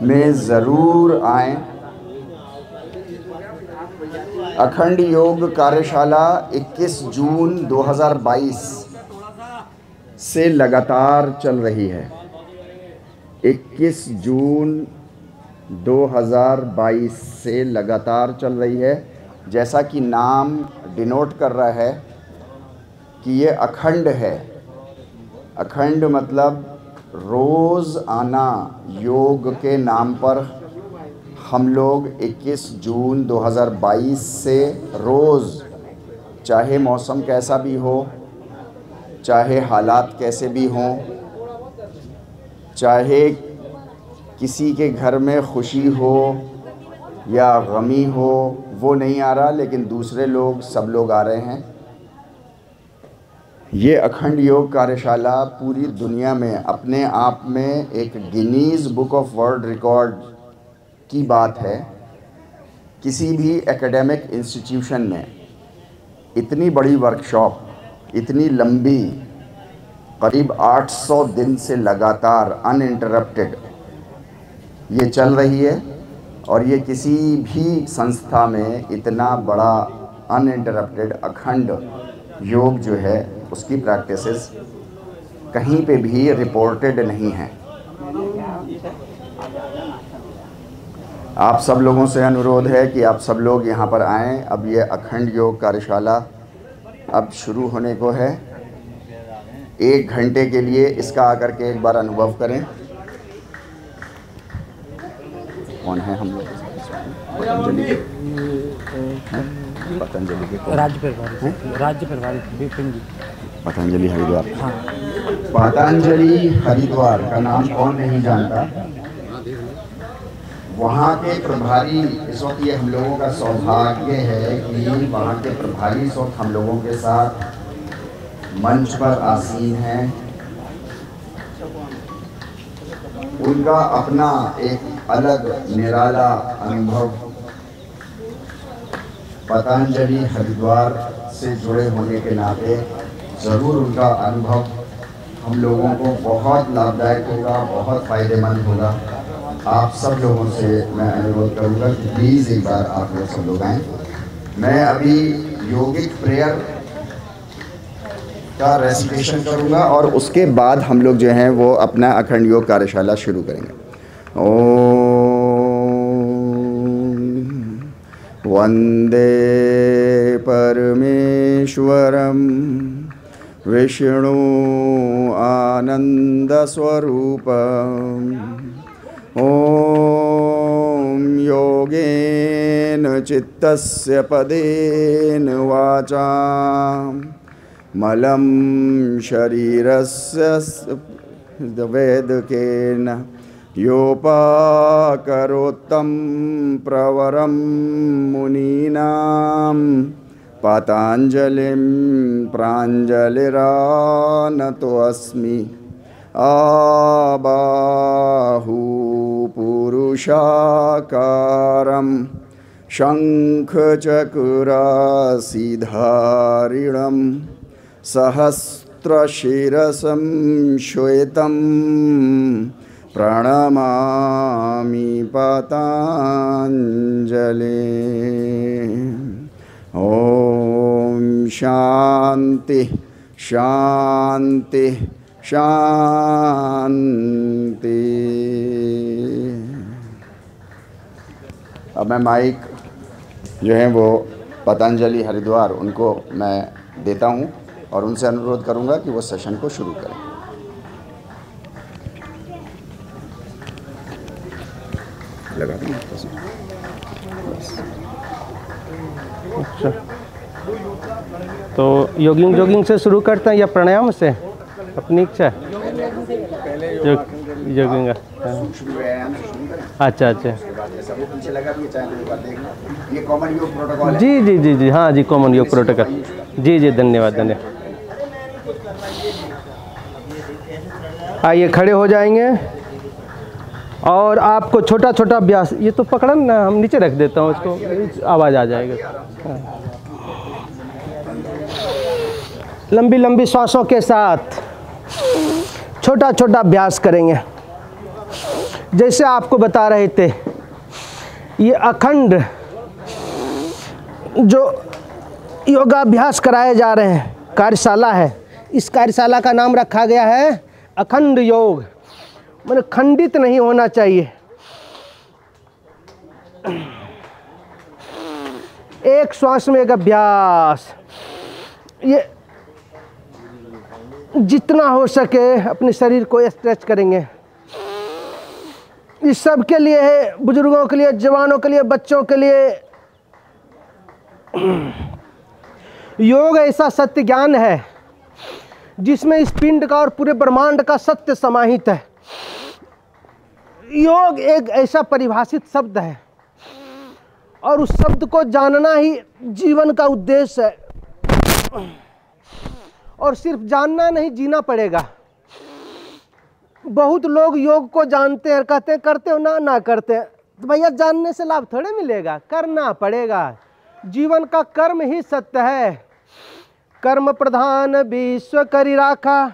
में ज़रूर आएं। अखंड योग कार्यशाला 21 जून 2022 से लगातार चल रही है। 21 जून 2022 से लगातार चल रही है। जैसा कि नाम डिनोट कर रहा है कि ये अखंड है। अखंड मतलब रोज़ आना। योग के नाम पर हम लोग 21 जून 2022 से रोज़, चाहे मौसम कैसा भी हो, चाहे हालात कैसे भी हों, चाहे किसी के घर में खुशी हो या गमी हो, वो नहीं आ रहा, लेकिन दूसरे लोग, सब लोग आ रहे हैं। ये अखंड योग कार्यशाला पूरी दुनिया में अपने आप में एक Guinness book of world record की बात है। किसी भी एकेडमिक इंस्टीट्यूशन में इतनी बड़ी वर्कशॉप, इतनी लंबी, करीब 800 दिन से लगातार अनइंटरप्टेड ये चल रही है, और ये किसी भी संस्था में इतना बड़ा अनइंटरप्टेड अखंड योग जो है उसकी प्रैक्टिसेस कहीं पे भी रिपोर्टेड नहीं है। आप सब लोगों से अनुरोध है कि आप सब लोग यहाँ पर आएँ। अब ये अखंड योग कार्यशाला अब शुरू होने को है। 1 घंटे के लिए इसका आकर के एक बार अनुभव करें। कौन है हम लोग? पतंजलि के राज्य प्रभारी विपिन जी। पतंजलि हरिद्वार। हाँ। पतंजलि हरिद्वार का नाम कौन नहीं जानता। वहाँ के प्रभारी, इस वक्त ये हम लोगों का सौभाग्य है कि वहाँ के प्रभारी इस वक्त हम लोगों के साथ मंच पर आसीन हैं। उनका अपना एक अलग निराला अनुभव पतंजलि हरिद्वार से जुड़े होने के नाते ज़रूर उनका अनुभव हम लोगों को बहुत लाभदायक होगा, बहुत फ़ायदेमंद होगा। आप सब लोगों से मैं अनुरोध करूँगा कि प्लीज़ एक बार आप लोग सब लोग आएँ। मैं अभी योगिक प्रेयर का रेसिटेशन करूँगा और उसके बाद हम लोग जो हैं वो अपना अखंड योग कार्यशाला शुरू करेंगे। वंदे परमेश्वरम विष्णु आनंद स्वरूपम। ओम योगेन चित्तस्य पदेन वाचा मलं शरीरस्य वेदकेन योपाकरोत्तं प्रवरं मुनीनां पतंजलिं प्राञ्जलिरानतोऽस्मि। आबाहु पुरुषाकारं शंखचक्रासीधारिणं सहस्रशिरसं श्वेतं प्रणमामि पतंजलिं। ओम शांति शांति शांति। अब मैं माइक जो है वो पतंजलि हरिद्वार उनको मैं देता हूँ और उनसे अनुरोध करूँगा कि वो सेशन को शुरू करें। लगा दें। अच्छा, तो जोगिंग से शुरू करते हैं या प्राणायाम से? अपनी इच्छा। जोगिंग। अच्छा अच्छा। ये कॉमन योग प्रोटोकॉल है। जी जी जी जी, हाँ जी, कॉमन योग प्रोटोकॉल। जी जी, धन्यवाद धन्यवाद। आइए खड़े हो जाएंगे और आपको छोटा छोटा अभ्यास, ये तो पकड़न ना, हम नीचे रख देता हूँ उसको, आवाज़ आ जाएगा। लंबी लंबी सांसों के साथ छोटा छोटा अभ्यास करेंगे। जैसे आपको बता रहे थे, ये अखंड जो योगाभ्यास कराए जा रहे हैं कार्यशाला है, इस कार्यशाला का नाम रखा गया है अखंड योग। मतलब खंडित नहीं होना चाहिए। एक श्वास में एक अभ्यास, ये जितना हो सके अपने शरीर को स्ट्रेच करेंगे। इस सब के लिए है, बुजुर्गों के लिए, जवानों के लिए, बच्चों के लिए। योग ऐसा सत्य ज्ञान है जिसमें इस पिंड का और पूरे ब्रह्मांड का सत्य समाहित है। योग एक ऐसा परिभाषित शब्द है और उस शब्द को जानना ही जीवन का उद्देश्य है। और सिर्फ जानना नहीं, जीना पड़ेगा। बहुत लोग योग को जानते हैं, कहते हैं करते हो ना करते हैं। तो भैया जानने से लाभ थोड़े मिलेगा, करना पड़ेगा। जीवन का कर्म ही सत्य है। कर्म प्रधान विश्व करी राखा,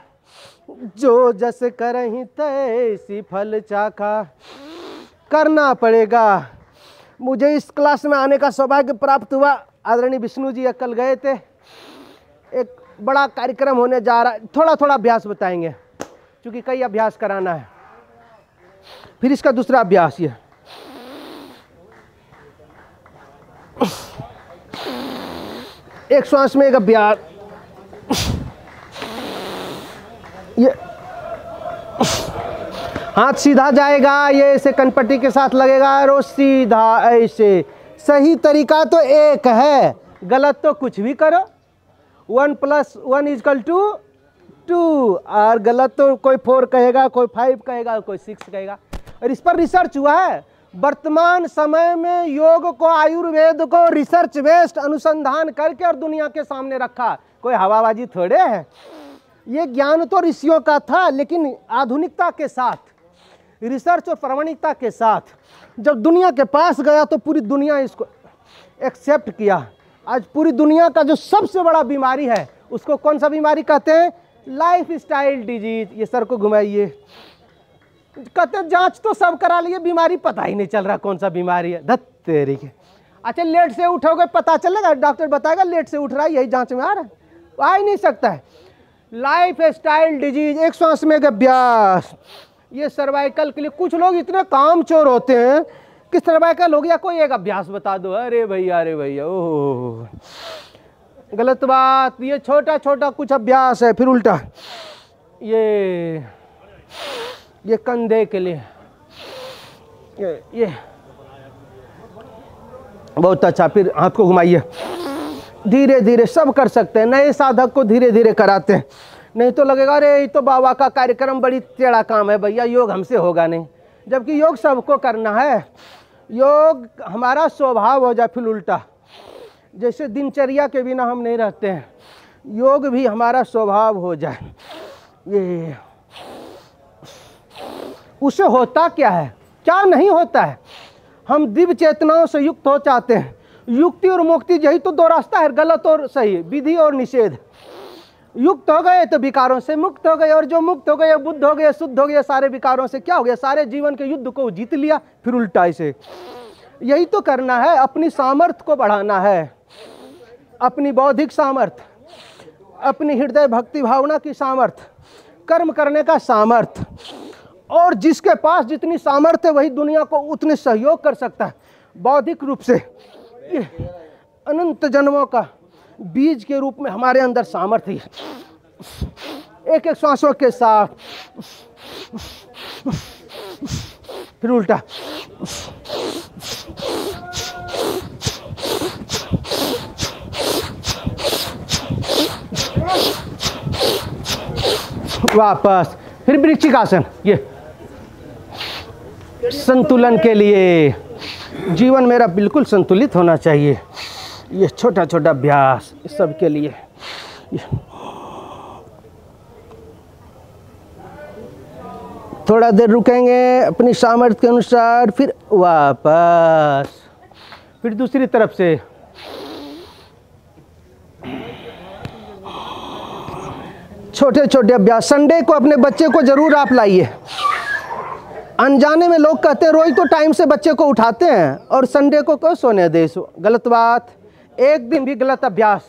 जो जस करहि तैसी फल चाखा। करना पड़ेगा। मुझे इस क्लास में आने का सौभाग्य प्राप्त हुआ। आदरणीय विष्णु जी कल गए थे, एक बड़ा कार्यक्रम होने जा रहा है। थोड़ा थोड़ा अभ्यास बताएंगे क्योंकि कई अभ्यास कराना है। फिर इसका दूसरा अभ्यास, ये एक श्वास में एक अभ्यास, ये हाथ सीधा जाएगा, ये ऐसे कनपट्टी के साथ लगेगा और सीधा ऐसे। सही तरीका तो एक है, गलत तो कुछ भी करो। 1 + 1 = 2 और गलत तो कोई 4 कहेगा, कोई 5 कहेगा, कोई 6 कहेगा। और इस पर रिसर्च हुआ है। वर्तमान समय में योग को, आयुर्वेद को रिसर्च बेस्ड अनुसंधान करके और दुनिया के सामने रखा। कोई हवाबाजी थोड़े है। ये ज्ञान तो ऋषियों का था, लेकिन आधुनिकता के साथ, रिसर्च और प्रामाणिकता के साथ जब दुनिया के पास गया तो पूरी दुनिया इसको एक्सेप्ट किया। आज पूरी दुनिया का जो सबसे बड़ा बीमारी है, उसको कौन सा बीमारी कहते हैं? Life style disease. ये सर को घुमाइए। कहते जांच तो सब करा लिए, बीमारी पता ही नहीं चल रहा कौन सा बीमारी है। धत तेरी के। अच्छा, लेट से उठोगे पता चलेगा, डॉक्टर बताएगा लेट से उठ रहा है, यही जांच में आ रहा है, आ ही नहीं सकता है। लाइफ स्टाइल डिजीज, एक श्वास में एक अभ्यास। ये सर्वाइकल के लिए कुछ लोग इतने कामचोर होते हैं कि सर्वाइकल हो गया, कोई एक अभ्यास बता दो। अरे भैया, ओह गलत बात। ये छोटा छोटा कुछ अभ्यास है। फिर उल्टा, ये कंधे के लिए, ये बहुत अच्छा। फिर हाथ को घुमाइए। धीरे धीरे सब कर सकते हैं। नए साधक को धीरे धीरे कराते हैं, नहीं तो लगेगा अरे ये तो बाबा का कार्यक्रम बड़ी टेढ़ा काम है, भैया योग हमसे होगा नहीं। जबकि योग सबको करना है। योग हमारा स्वभाव हो जाए। फिर उल्टा, जैसे दिनचर्या के बिना हम नहीं रहते हैं, योग भी हमारा स्वभाव हो जाए। ये उससे होता क्या है, क्या नहीं होता है? हम दिव्य चेतनाओं से युक्त हो चाहते हैं। युक्ति और मुक्ति, यही तो 2 रास्ता है, गलत और सही, विधि और निषेध। युक्त हो गए तो विकारों से मुक्त हो गए, और जो मुक्त हो गए, बुद्ध हो गए, शुद्ध हो गए, सारे विकारों से क्या हो गया? सारे जीवन के युद्ध को जीत लिया। फिर उल्टा इसे, यही तो करना है। अपनी सामर्थ्य को बढ़ाना है, अपनी बौद्धिक सामर्थ्य, अपनी हृदय भक्ति भावना की सामर्थ्य, कर्म करने का सामर्थ्य। और जिसके पास जितनी सामर्थ्य है वही दुनिया को उतने सहयोग कर सकता है बौद्धिक रूप से। ये अनंत जन्मों का बीज के रूप में हमारे अंदर सामर्थ्य है। एक एक श्वासों के साथ। फिर उल्टा, वापस। फिर वृश्चिकासन, ये संतुलन के लिए। जीवन मेरा बिल्कुल संतुलित होना चाहिए। ये छोटा छोटा अभ्यास इस सब के लिए। थोड़ा देर रुकेंगे अपनी सामर्थ्य के अनुसार, फिर वापस। फिर दूसरी तरफ से। छोटे छोटे अभ्यास। संडे को अपने बच्चे को जरूर आप लाइए। अनजाने में लोग कहते हैं रोज तो टाइम से बच्चे को उठाते हैं और संडे को क्यों सोने दे। गलत बात। एक दिन भी गलत अभ्यास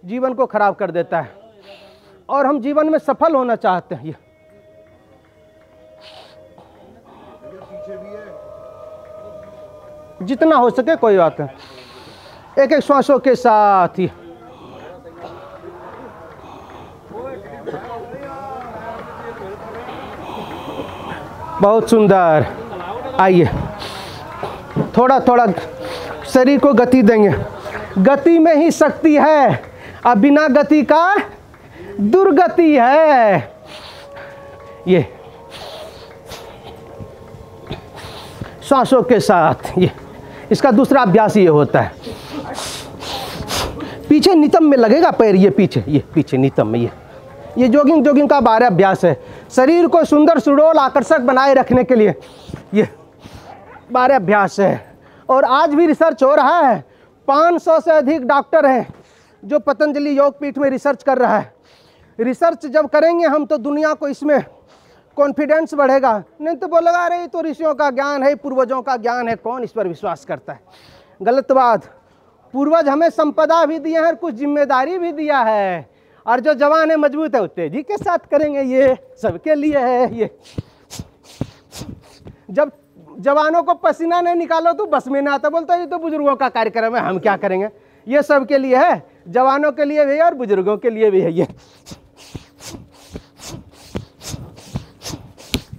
जीवन को खराब कर देता है और हम जीवन में सफल होना चाहते हैं। जितना हो सके कोई बात नहीं, एक एक श्वासों के साथ ही। बहुत सुंदर। आइए थोड़ा थोड़ा शरीर को गति देंगे। गति में ही शक्ति है, अब बिना गति का दुर्गति है। ये श्वासों के साथ ये इसका दूसरा अभ्यास ये होता है। पीछे नितंब में लगेगा पैर, ये पीछे नितंब में ये जॉगिंग का 12 अभ्यास है। शरीर को सुंदर सुडौल आकर्षक बनाए रखने के लिए ये 12 अभ्यास है। और आज भी रिसर्च हो रहा है। 500 से अधिक डॉक्टर हैं जो पतंजलि योग पीठ में रिसर्च कर रहा है। रिसर्च जब करेंगे हम तो दुनिया को इसमें कॉन्फिडेंस बढ़ेगा। नहीं तो बोलेगा अरे तो ऋषियों का ज्ञान है, पूर्वजों का ज्ञान है, कौन इस पर विश्वास करता है। गलत बात। पूर्वज हमें संपदा भी दिया है और कुछ जिम्मेदारी भी दिया है। और जो जवान है मजबूत है वो तेजी के साथ करेंगे। ये सबके लिए है। ये जब जवानों को पसीना नहीं निकालो तो बस में ना आता, बोलता ये तो बुजुर्गों का कार्यक्रम है, हम क्या करेंगे। ये सबके लिए है, जवानों के लिए भी है और बुजुर्गों के लिए भी है। ये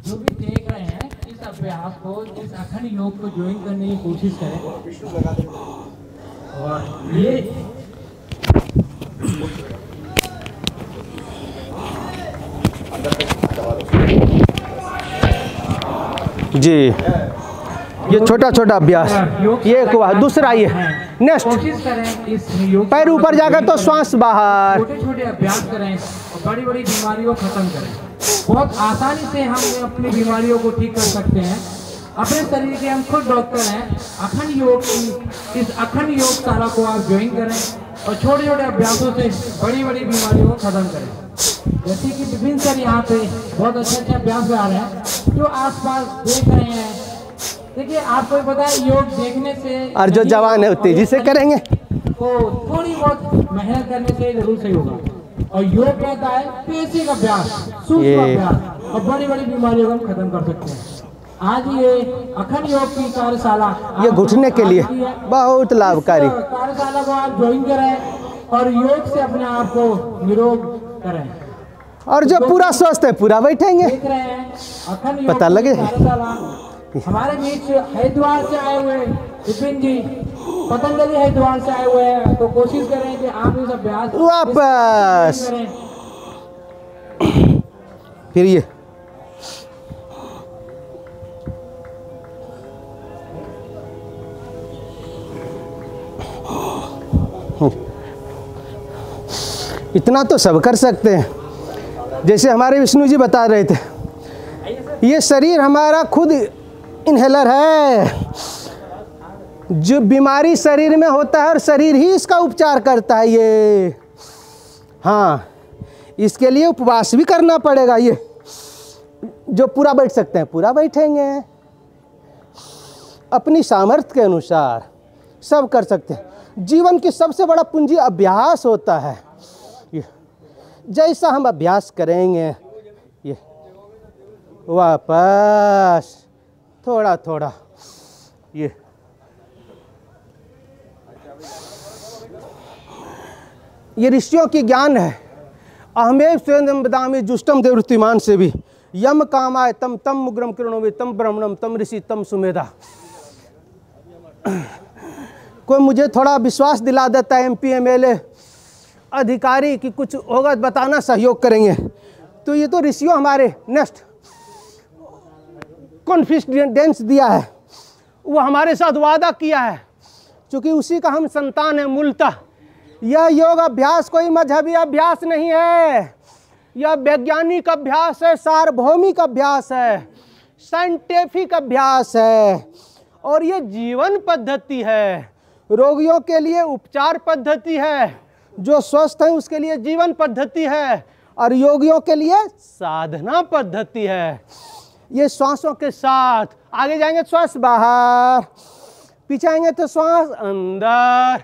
जो भी देख रहे हैं इस अभ्यास को, इस अखंड योग को ज्वाइन करने की कोशिश करें। और ये जी ये छोटा छोटा अभ्यास, ये एक हुआ। दूसरा ये नेक्स्ट, कोशिश करें इस योग पैर ऊपर जाकर तो श्वास बाहर। छोटे छोटे अभ्यास करें और बड़ी बड़ी बीमारियों को खत्म करें। बहुत आसानी से हम अपनी बीमारियों को ठीक कर सकते हैं। अपने शरीर के हम खुद डॉक्टर हैं। अखंड योग की इस अखंड योगशाला को आप ज्वाइन करें और छोटे छोटे अभ्यासों से बड़ी बड़ी बीमारियों को खत्म करें। जैसे कि विभिन्न सर यहाँ पे बहुत अच्छे अभ्यास आ रहे हैं जो आसपास देख रहे हैं। देखिए आपको भी पता है योग देखने से और जो जवान है वो तेजी से करेंगे, तो थोड़ी बहुत मेहनत करने से जरूर सही होगा। और योग कहता है बेसिक अभ्यास, सूक्ष्म अभ्यास, और बड़ी बड़ी बीमारियों को हम खत्म कर सकते हैं। आज ये अखंड योग की कार्यशाला ये घुटने के लिए बहुत लाभकारी। कार्यशाला को आप ज्वाइन करें और योग से अपने आप को निरोग करें। और जो पूरा स्वस्थ है पूरा बैठेंगे। देख रहे हैं अखंड योग पता लगे हमारे बीच हरिद्वार से आए हुए विपिन जी, पतंजलि हरिद्वार से आए हुए हैं। तो कोशिश करें कि आप इस अभ्यास वापस फिर ये इतना तो सब कर सकते हैं। जैसे हमारे विष्णु जी बता रहे थे, ये शरीर हमारा खुद इनहेलर है। जो बीमारी शरीर में होता है और शरीर ही इसका उपचार करता है। ये हाँ, इसके लिए उपवास भी करना पड़ेगा। ये जो पूरा बैठ सकते हैं पूरा बैठेंगे, अपनी सामर्थ्य के अनुसार सब कर सकते हैं। जीवन की सबसे बड़ा पूंजी अभ्यास होता है। ये जैसा हम अभ्यास करेंगे, ये वापस थोड़ा थोड़ा ये ऋषियों की ज्ञान है। अहमेव स्वेदम बदामी जुष्टम देवृत्तिमान से भी यम कामाय तम तम मुग्रम किरणों तम ब्रह्मणम तम ऋषि तम सुमेधा। कोई मुझे थोड़ा विश्वास दिला देता है MP MLA अधिकारी कि कुछ होगा बताना, सहयोग करेंगे। तो ये तो ऋषियों हमारे नेक्स्ट कॉन्फिडेंस दिया है, वो हमारे साथ वादा किया है, क्योंकि उसी का हम संतान है मूलतः। यह योग अभ्यास कोई मजहबी अभ्यास नहीं है, यह वैज्ञानिक अभ्यास है, सार्वभौमिक अभ्यास है, साइंटिफिक अभ्यास है और ये जीवन पद्धति है। रोगियों के लिए उपचार पद्धति है, जो स्वस्थ है उसके लिए जीवन पद्धति है और योगियों के लिए साधना पद्धति है। ये श्वासों के साथ आगे जाएंगे, श्वास बाहर, पीछे आएंगे तो श्वास अंदर।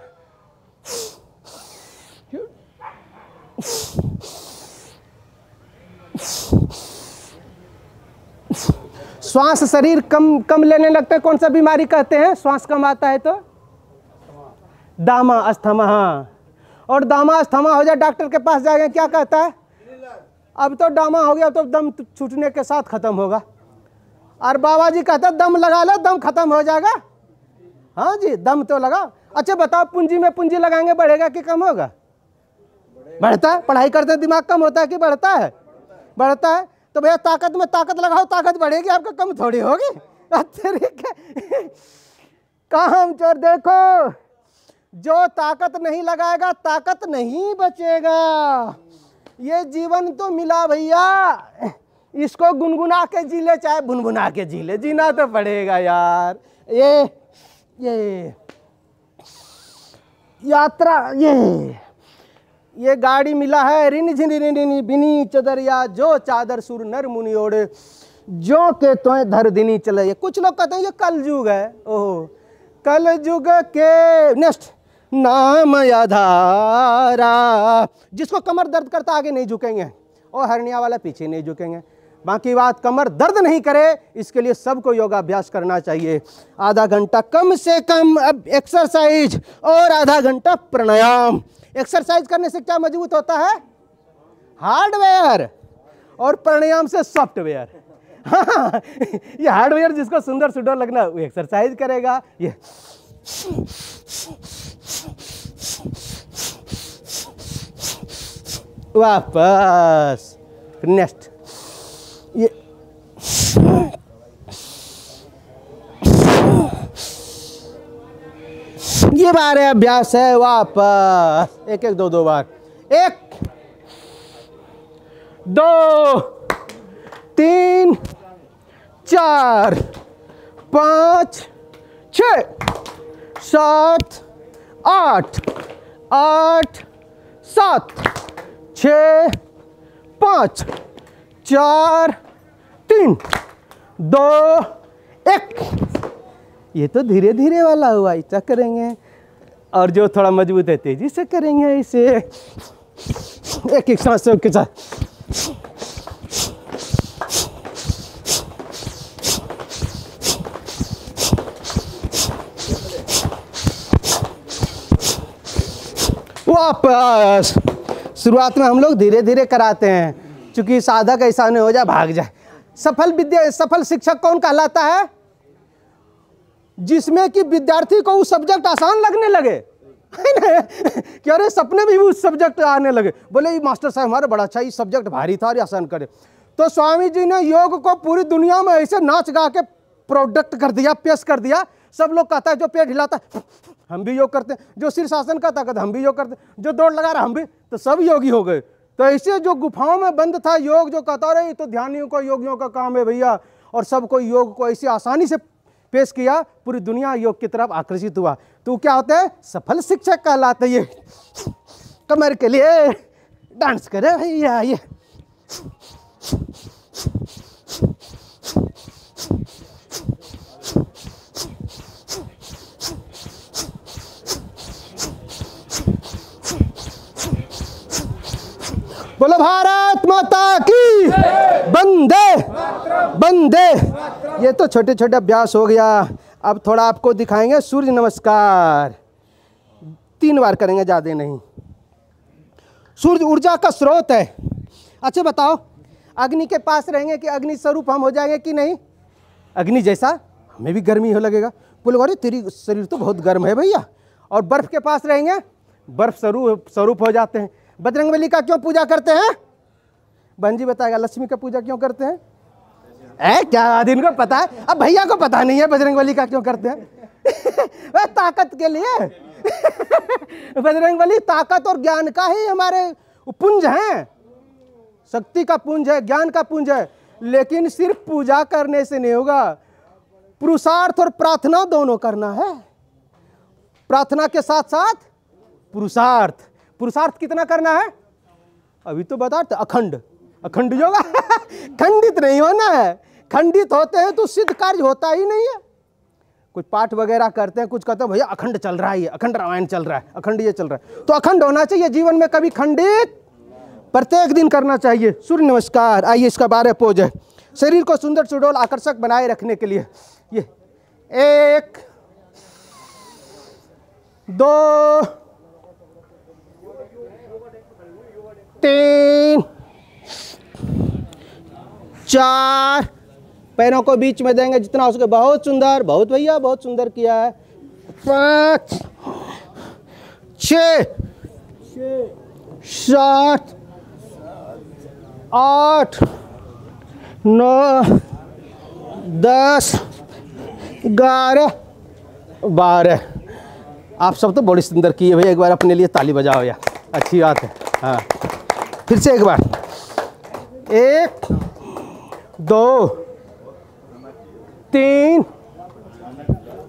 श्वास शरीर कम लेने लगते हैं, कौन सा बीमारी कहते हैं? श्वास कम आता है तो दामा अस्थमा। और दामा अस्थमा हो जाए, डॉक्टर के पास जाएंगे, क्या कहता है? अब तो डामा हो गया, तो दम छूटने के साथ खत्म होगा। और बाबा जी कहते हैं दम लगा लो, दम खत्म हो जाएगा। हाँ जी, दम तो लगाओ। अच्छा बताओ, पूंजी में पूंजी लगाएंगे, बढ़ेगा कि कम होगा? बढ़ता है। पढ़ाई करते दिमाग कम होता है कि बढ़ता है? बढ़ता है। तो भैया ताकत में ताकत लगाओ, ताकत बढ़ेगी, आपका कम थोड़ी होगी। काम चोर, देखो जो ताकत नहीं लगाएगा ताकत नहीं बचेगा। ये जीवन तो मिला भैया, इसको गुनगुना के जी ले, चाहे भुनभुना के जी ले, जीना तो पड़ेगा यार। ये यात्रा, ये गाड़ी मिला है, रिन झिनी रिनी बिनी चदरिया, जो चादर सुर नर मुनि ओढ़े, जो के तोय धर दिनी चले। कुछ लोग कहते हैं ये कलयुग है। ओह, कलयुग के नेक्स्ट नाम आधारा। जिसको कमर दर्द करता आगे नहीं झुकेंगे, और हरनिया वाला पीछे नहीं झुकेंगे। बाकी बात, कमर दर्द नहीं करे इसके लिए सबको योगाभ्यास करना चाहिए। आधा घंटा कम से कम अब एक्सरसाइज, और आधा घंटा प्राणायाम। एक्सरसाइज करने से क्या मजबूत होता है? हार्डवेयर। और प्राणायाम से सॉफ्टवेयर। हाँ, ये हार्डवेयर जिसको सुंदर सुंदर लगना वो एक्सरसाइज करेगा। ये वापस नेक्स्ट, ये बार अभ्यास है। वापस एक दो बार, 1 2 3 4 5 6 7 8 8 7 6 5 4 3 2 1। ये तो धीरे धीरे वाला हुआ, ऐसा करेंगे। और जो थोड़ा मजबूत है तेजी से करेंगे इसे, एक एक सांसों के साथ। वापस शुरुआत में हम लोग धीरे धीरे कराते हैं, क्योंकि साधक ऐसा नहीं हो जाए भाग जाए। सफल शिक्षक कौन कहलाता है? जिसमें कि विद्यार्थी को वो सब्जेक्ट आसान लगने लगे, कि अरे सपने भी वो सब्जेक्ट आने लगे। बोले ये मास्टर साहब हमारा बड़ा अच्छा, ये सब्जेक्ट भारी था और आसान करे। तो स्वामी जी ने योग को पूरी दुनिया में ऐसे नाच गा के प्रोडक्ट कर दिया, पेश कर दिया। सब लोग कहता है, जो पेट हिलाता है हम भी योग करते हैं, जो शीर्षासन करता है हम भी योग करते हैं, जो दौड़ लगा रहा हम भी, तो सब योगी हो गए। तो ऐसे जो गुफाओं में बंद था योग, जो कहता रहे तो ध्यानियों को योगियों का काम है भैया, और सबको योग को ऐसी आसानी से पेश किया, पूरी दुनिया योग की तरफ आकर्षित हुआ। तो क्या होता है? सफल शिक्षक कहलाते। ये कमर के लिए डांस करे भैया। ये बोलो भारत माता की बंदे बंदे। ये तो छोटे छोटे अभ्यास हो गया। अब थोड़ा आपको दिखाएंगे सूर्य नमस्कार, 3 बार करेंगे, ज़्यादा नहीं। सूर्य ऊर्जा का स्रोत है। अच्छा बताओ, अग्नि के पास रहेंगे कि अग्नि स्वरूप हम हो जाएंगे कि नहीं? अग्नि जैसा हमें भी गर्मी हो लगेगा। बोले अरे तेरी शरीर तो बहुत गर्म है भैया। और बर्फ के पास रहेंगे, बर्फ स्वरूप हो जाते हैं। बजरंगबली का क्यों पूजा करते हैं? बहन जी बताएगा। लक्ष्मी का पूजा क्यों करते हैं? क्या दिन को पता है, अब भैया को पता नहीं है बजरंगबली का क्यों करते हैं। वह ताकत के लिए। बजरंगबली ताकत और ज्ञान का ही हमारे पुंज हैं, शक्ति का पुंज है, ज्ञान का पुंज है। लेकिन सिर्फ पूजा करने से नहीं होगा, पुरुषार्थ और प्रार्थना दोनों करना है। प्रार्थना के साथ साथ पुरुषार्थ। पुरुषार्थ कितना करना है? अभी तो बता, अखंड योग। खंडित नहीं होना है, खंडित होते हैं तो सिद्ध कार्य होता ही नहीं है। कुछ पाठ वगैरह करते हैं, कुछ कहते हैं भैया अखंड चल रहा है, ये अखंड रामायण चल रहा है, अखंड ये चल रहा है, तो अखंड होना चाहिए जीवन में, कभी खंडित प्रत्येक दिन करना चाहिए। सूर्य नमस्कार, आइए इसका 12 पोज है शरीर को सुंदर सुडौल आकर्षक बनाए रखने के लिए। ये 1 2 3 4, पैरों को बीच में देंगे जितना हो सके। बहुत सुंदर, बहुत भैया बहुत सुंदर किया है। 5 6 7 8 9 10 11 12। आप सब तो बड़ी सुंदर किए भैया, एक बार अपने लिए ताली बजाओ यार, अच्छी बात है। हाँ फिर से एक बार, 1 2 3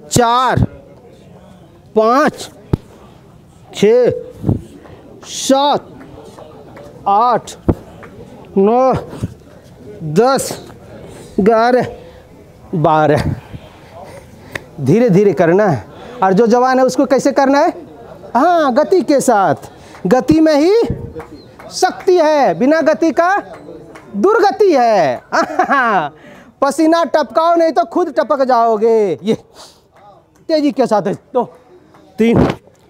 4 5 6 7 8 9 10 11 12। धीरे धीरे करना है, और जो जवान है उसको कैसे करना है? हाँ, गति के साथ। गति में ही शक्ति है, बिना गति का दुर्गति है। पसीना टपकाओ नहीं तो खुद टपक जाओगे। ये तेजी के साथ है। 2 3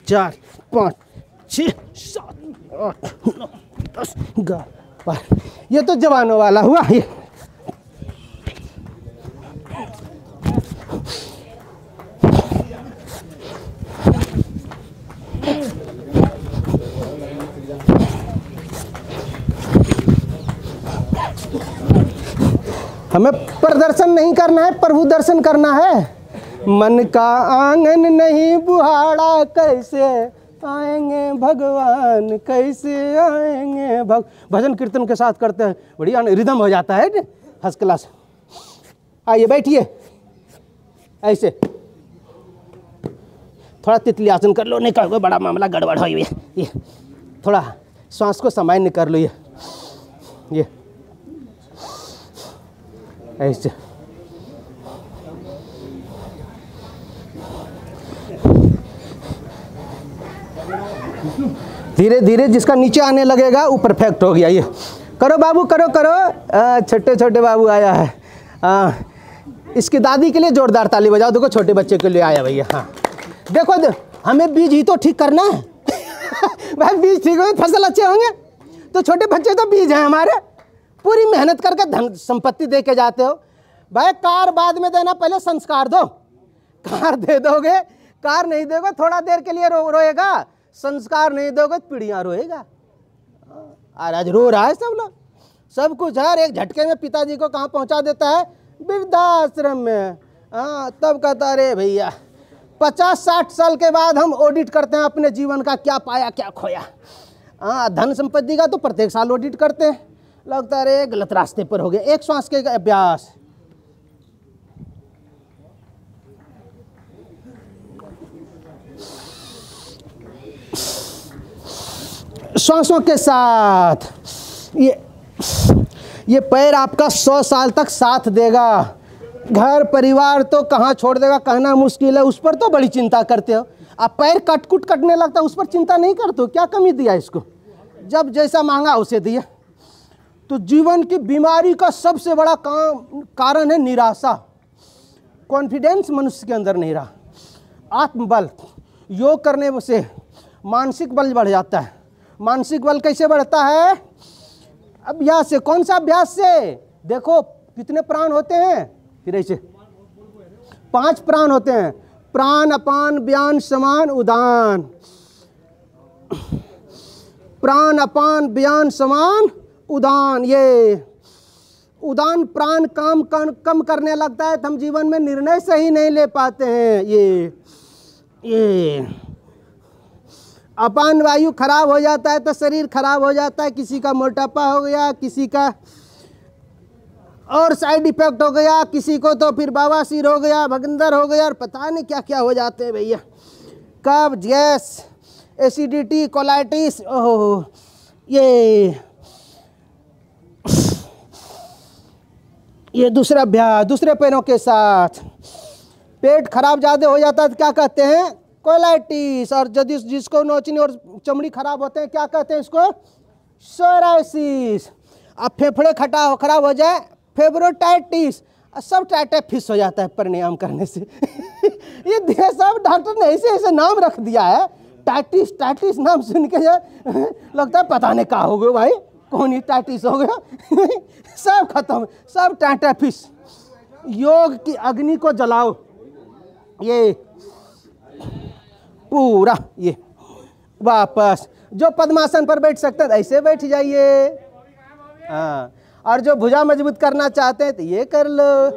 4 5 6 7 8 9 10 11 12। ये तो जवानों वाला हुआ। ये हमें प्रदर्शन नहीं करना है, प्रभु दर्शन करना है। मन का आंगन नहीं बुहाड़ा, कैसे आएंगे भगवान, कैसे आएंगे भजन कीर्तन के साथ करते हैं, बढ़िया रिदम हो जाता है, फर्स्ट क्लास। आइए बैठिए ऐसे, थोड़ा तितली आसन कर लो, नहीं कहोगे बड़ा मामला गड़बड़ हो। ये थोड़ा श्वास को सामान्य कर लो। ये ऐसे धीरे धीरे जिसका नीचे आने लगेगा वो परफेक्ट हो गया। ये करो बाबू, करो करो। छोटे छोटे बाबू आया है। इसकी दादी के लिए जोरदार ताली बजाओ। देखो छोटे बच्चे के लिए आया भैया। हाँ देखो हमें बीज ही तो ठीक करना है। भाई बीज ठीक होंगे फसल अच्छे होंगे। तो छोटे बच्चे तो बीज हैं हमारे, पूरी मेहनत करके धन संपत्ति दे के जाते हो। भाई कार बाद में देना, पहले संस्कार दो। कार दे दोगे, कार नहीं दोगे थोड़ा देर के लिए रोएगा, संस्कार नहीं दोगे तो पीढ़ियाँ रोएगा। आज रो रहा है सब लोग, सब कुछ हर एक झटके में पिताजी को कहाँ पहुँचा देता है, वृद्धाश्रम में। हाँ तब कहता अरे भैया 50-60 साल के बाद हम ऑडिट करते हैं अपने जीवन का, क्या पाया क्या खोया। हाँ धन संपत्ति का तो प्रत्येक साल ऑडिट करते हैं, लगता है गलत रास्ते पर हो गए। एक श्वास के अभ्यास। श्वासों के साथ ये पैर आपका 100 साल तक साथ देगा। घर परिवार तो कहाँ छोड़ देगा कहना मुश्किल है, उस पर तो बड़ी चिंता करते हो। आप पैर कटकुट कटने लगता है उस पर चिंता नहीं करते हो, क्या कमी दिया इसको, जब जैसा मांगा उसे दिया। तो जीवन की बीमारी का सबसे बड़ा कारण है निराशा। कॉन्फिडेंस मनुष्य के अंदर नहीं रहा। आत्मबल, योग करने से मानसिक बल बढ़ जाता है। मानसिक बल कैसे बढ़ता है? अभ्यास से। कौन सा अभ्यास से? देखो कितने प्राण होते हैं, फिर ऐसे 5 प्राण होते हैं, प्राण अपान व्यान समान उदान। प्राण अपान व्यान समान उदान। ये उदान प्राण काम कम करने लगता है तो हम जीवन में निर्णय सही नहीं ले पाते हैं। ये अपान वायु खराब हो जाता है तो शरीर खराब हो जाता है। किसी का मोटापा हो गया, किसी का और साइड इफेक्ट हो गया, किसी को तो फिर बवासीर हो गया, भगंदर हो गया, और पता नहीं क्या क्या हो जाते हैं भैया। कब्ज, गैस, एसिडिटी, कोलाइटिस। ओह ये ये दूसरा अभ्यास दूसरे पैरों के साथ। पेट खराब ज़्यादा हो जाता है तो क्या कहते हैं? कोलाइटिस। और यदि जिसको नोचनी और चमड़ी खराब होते हैं क्या कहते हैं इसको? सोराइसिस। अब फेफड़े खराब हो जाए फेब्रोटाइटिस। सब टाइटाइफिस हो जाता है प्राणायाम करने से। ये सब डॉक्टर ने ऐसे ऐसे नाम रख दिया है। टाइटिस नाम सुन के लगता है पता नहीं क्या हो गया भाई, कौन ही टाइटिस हो गया। सब खत्म, सब टाइटाइफिस। योग की अग्नि को जलाओ। ये पूरा ये वापस। जो पद्मासन पर बैठ सकते हैं ऐसे बैठ जाइए। हाँ, और जो भुजा मजबूत करना चाहते हैं तो ये कर लो।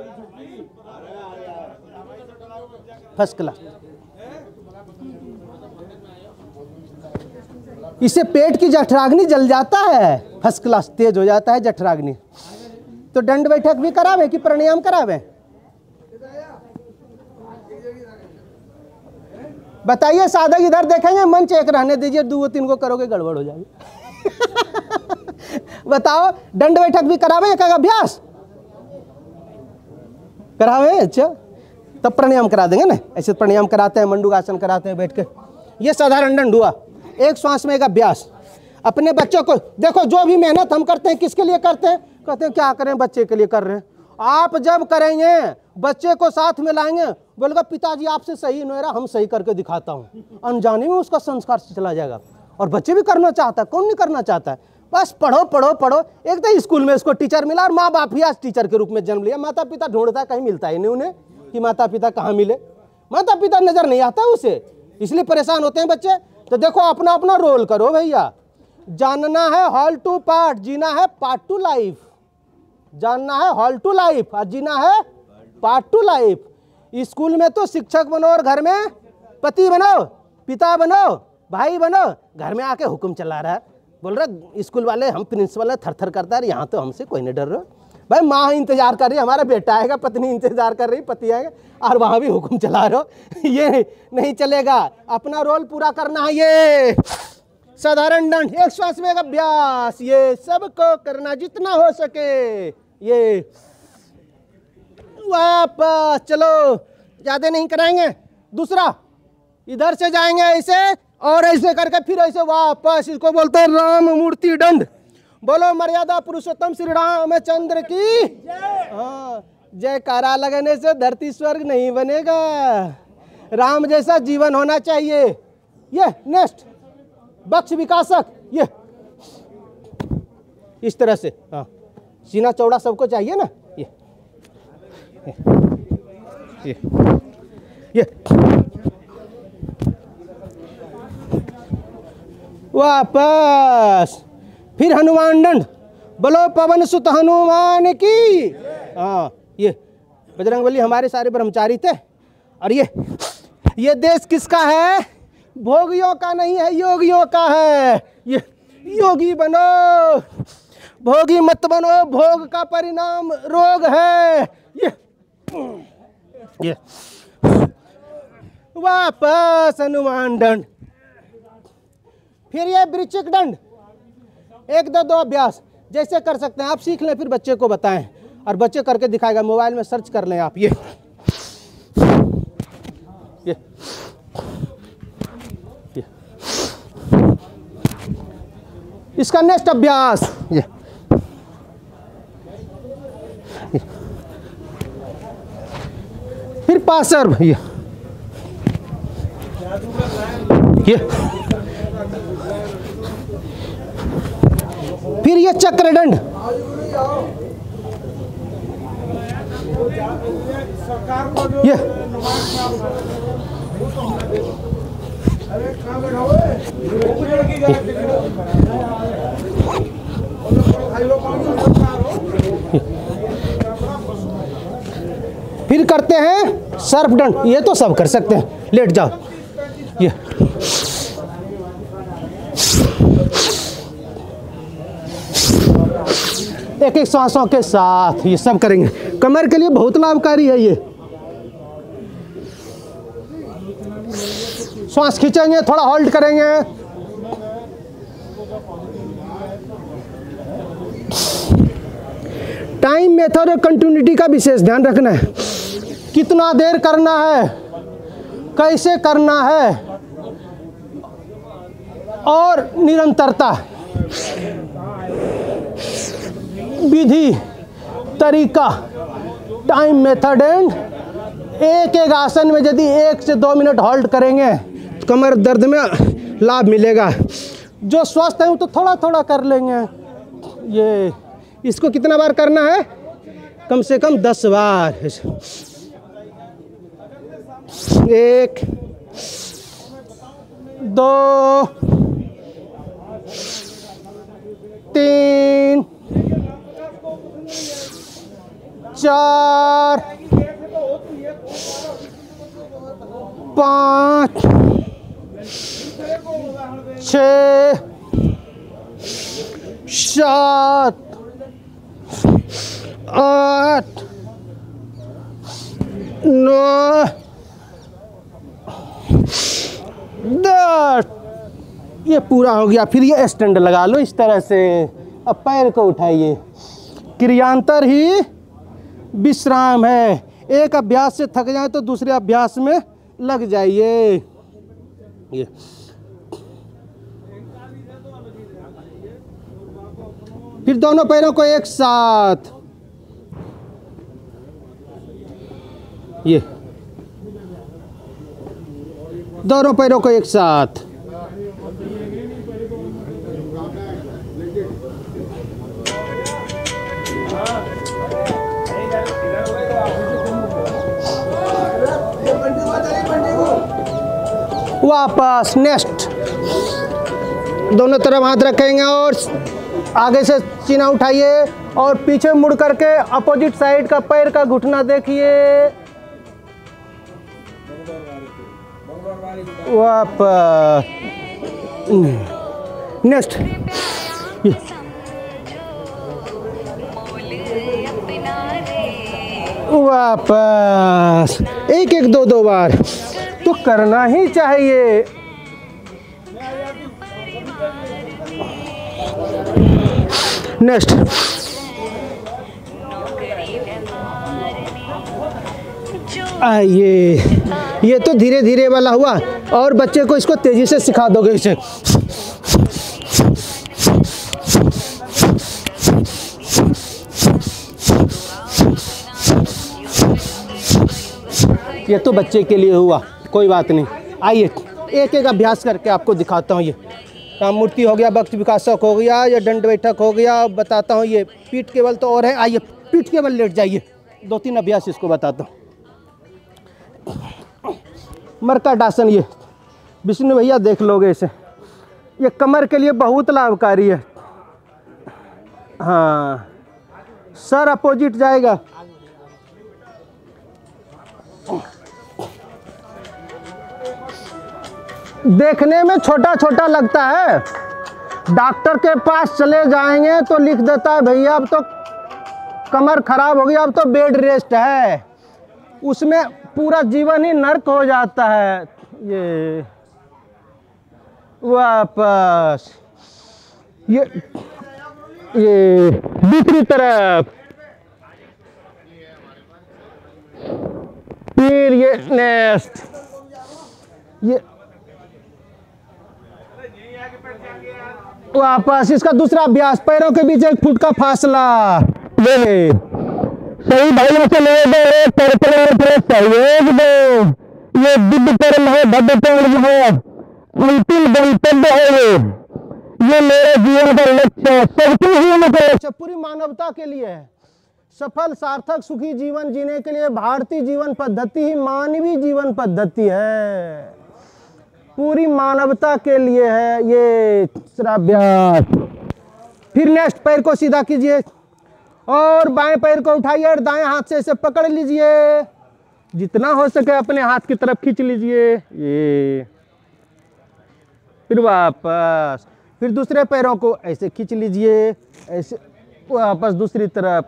First class. इससे पेट की जठराग्नि जल जाता है, फर्स्ट क्लास, तेज हो जाता है जठराग्नि। तो दंड बैठक भी करावे कि प्राणायाम करावे? बताइए। साधक इधर देखेंगे, मंच एक रहने दीजिए, 2-3 को करोगे गड़बड़ हो जाएगी। बताओ, दंड बैठक भी करावे एक अभ्यास करावे? अच्छा, तब प्राणायाम करा देंगे ना। ऐसे प्राणायाम कराते हैं, मंडूकासन कराते हैं बैठ के। ये साधारण दंड हुआ, एक श्वास में एक अभ्यास। अपने बच्चों को देखो, जो भी मेहनत हम करते हैं किसके लिए करते हैं? कहते हैं क्या करें, बच्चे के लिए कर रहे हैं। आप जब करेंगे बच्चे को साथ में लाएंगे, बोलेगा पिताजी आपसे सही नहीं रहा, हम सही करके दिखाता हूँ। अनजाने में उसका संस्कार चला जाएगा। और बच्चे भी करना चाहता है, कौन नहीं करना चाहता है? बस पढ़ो पढ़ो पढ़ो। एक तो स्कूल में इसको टीचर मिला और माँ बाप भी आज टीचर के रूप में जन्म लिया। माता पिता ढूंढता, कहीं मिलता ही नहीं उन्हें कि माता पिता कहाँ मिले। माता पिता नजर नहीं आता उसे, इसलिए परेशान होते हैं बच्चे। तो देखो, अपना अपना रोल करो भैया। जानना है हॉल टू पार्ट, जीना है पार्ट टू लाइफ। जानना है हॉल टू लाइफ और जीना है पार्ट टू लाइफ। स्कूल में तो शिक्षक बनो और घर में पति बनो, पिता बनो, भाई बनो। घर में आके हुक्म चला रहा है, बोल रहा स्कूल वाले, हम प्रिंसिपल थर थर करता है, यहाँ तो हमसे कोई नहीं डर रहा। भाई माँ इंतजार कर रही है, हमारा बेटा आएगा, पत्नी इंतजार कर रही, पति आएगा, और वहाँ भी हुक्म चला रहे हो। ये नहीं चलेगा, अपना रोल पूरा करना है। ये साधारण दंड, एक श्वास में एक अभ्यास, ये सबको करना जितना हो सके। ये वापस चलो, ज्यादा नहीं कराएंगे। दूसरा, इधर से जाएंगे ऐसे और ऐसे करके फिर ऐसे वापस। इसको बोलते हैं राम मूर्ति दंड। बोलो मर्यादा पुरुषोत्तम श्री रामचंद्र की। हाँ, जयकारा लगने से धरती स्वर्ग नहीं बनेगा। राम जैसा जीवन होना चाहिए। ये नेक्स्ट बक्ष विकासक, ये इस तरह से। हाँ, सीना चौड़ा सबको चाहिए ना। ये वापस। फिर हनुमान दंड। बोलो पवन सुत हनुमान की। हाँ, ये बजरंगबली हमारे सारे ब्रह्मचारी थे। और ये देश किसका है? भोगियों का नहीं है, योगियों का है। ये योगी बनो, भोगी मत बनो, भोग का परिणाम रोग है। ये वापस हनुमान दंड। फिर ये वृश्चिक दंड, 1-2 अभ्यास जैसे कर सकते हैं आप, सीख लें, फिर बच्चे को बताएं और बच्चे करके दिखाएगा। मोबाइल में सर्च कर लें आप। ये इसका नेक्स्ट अभ्यास। ये फिर पासर्व। ये फिर ये चक्र दंड। ये फिर करते हैं सर्प दंड। ये तो सब कर सकते हैं, लेट जाओ। ये एक एक सांसों के साथ ये सब करेंगे। कमर के लिए बहुत लाभकारी है। ये श्वास खींचेंगे, थोड़ा होल्ड करेंगे। टाइम मेथड और कंटिन्यूटी का विशेष ध्यान रखना है। कितना देर करना है, कैसे करना है, और निरंतरता, विधि, तरीका, टाइम मेथड एंड एक एक आसन में यदि 1 से 2 मिनट होल्ड करेंगे तो कमर दर्द में लाभ मिलेगा। जो स्वस्थ है वो तो थोड़ा थोड़ा कर लेंगे। ये इसको कितना बार करना है? कम से कम 10 बार। 1 2 3 4 5 6 7 8 9 10। ये पूरा हो गया। फिर ये स्टैंड लगा लो इस तरह से। अब पैर को उठाइए। क्रियांतर ही विश्राम है। एक अभ्यास से थक जाए तो दूसरे अभ्यास में लग जाइए। ये फिर दोनों पैरों को एक साथ, ये दोनों पैरों को एक साथ। वापस नेक्स्ट। दोनों तरफ हाथ रखेंगे और आगे से सीना उठाइए और पीछे मुड़ करके अपोजिट साइड का पैर का घुटना देखिए। वापस नेक्स्ट। वापस एक एक दो दो बार तो करना ही चाहिए। नेक्स्ट। ये तो धीरे धीरे वाला हुआ और बच्चे को इसको तेजी से सिखा दोगे इसे। ये तो बच्चे के लिए हुआ, कोई बात नहीं। आइए एक एक अभ्यास करके आपको दिखाता हूँ। ये राम मूर्ति हो गया, भक्त विकासक हो गया, या दंड बैठक हो गया। बताता हूँ ये पीठ केवल तो और है। आइए पीठ केवल लेट जाइए। 2-3 अभ्यास इसको बताता हूँ। मर्कट आसन, ये विष्णु भैया देख लोगे इसे। ये कमर के लिए बहुत लाभकारी है। हाँ, सर अपोजिट जाएगा। देखने में छोटा छोटा लगता है, डॉक्टर के पास चले जाएंगे तो लिख देता है भैया अब तो कमर खराब हो गई, अब तो बेड रेस्ट है। उसमें पूरा जीवन ही नर्क हो जाता है। ये वापस ये दूसरी तरफ, फिर ये नेक्स्ट। ये वापस इसका दूसरा अभ्यास, पैरों के बीच 1 फुट का फासला। ये सही भाइयों से ले दो, सहयोग दो। ये दिव्य कर्म है, भव्य कर्म है, अंतिम गंतव्य है। ये मेरे जीवन का लक्ष्य है, सबके जीवन का लक्ष्य, पूरी मानवता के लिए है। सफल सार्थक सुखी जीवन जीने के लिए भारतीय जीवन पद्धति ही मानवीय जीवन पद्धति है, पूरी मानवता के लिए है ये अभ्यास। फिर नेक्स्ट, पैर को सीधा कीजिए और बाएं पैर को उठाइए और दाएं हाथ से इसे पकड़ लीजिए। जितना हो सके अपने हाथ की तरफ खींच लीजिए। ये फिर वापस, फिर दूसरे पैरों को ऐसे खींच लीजिए, ऐसे वापस दूसरी तरफ,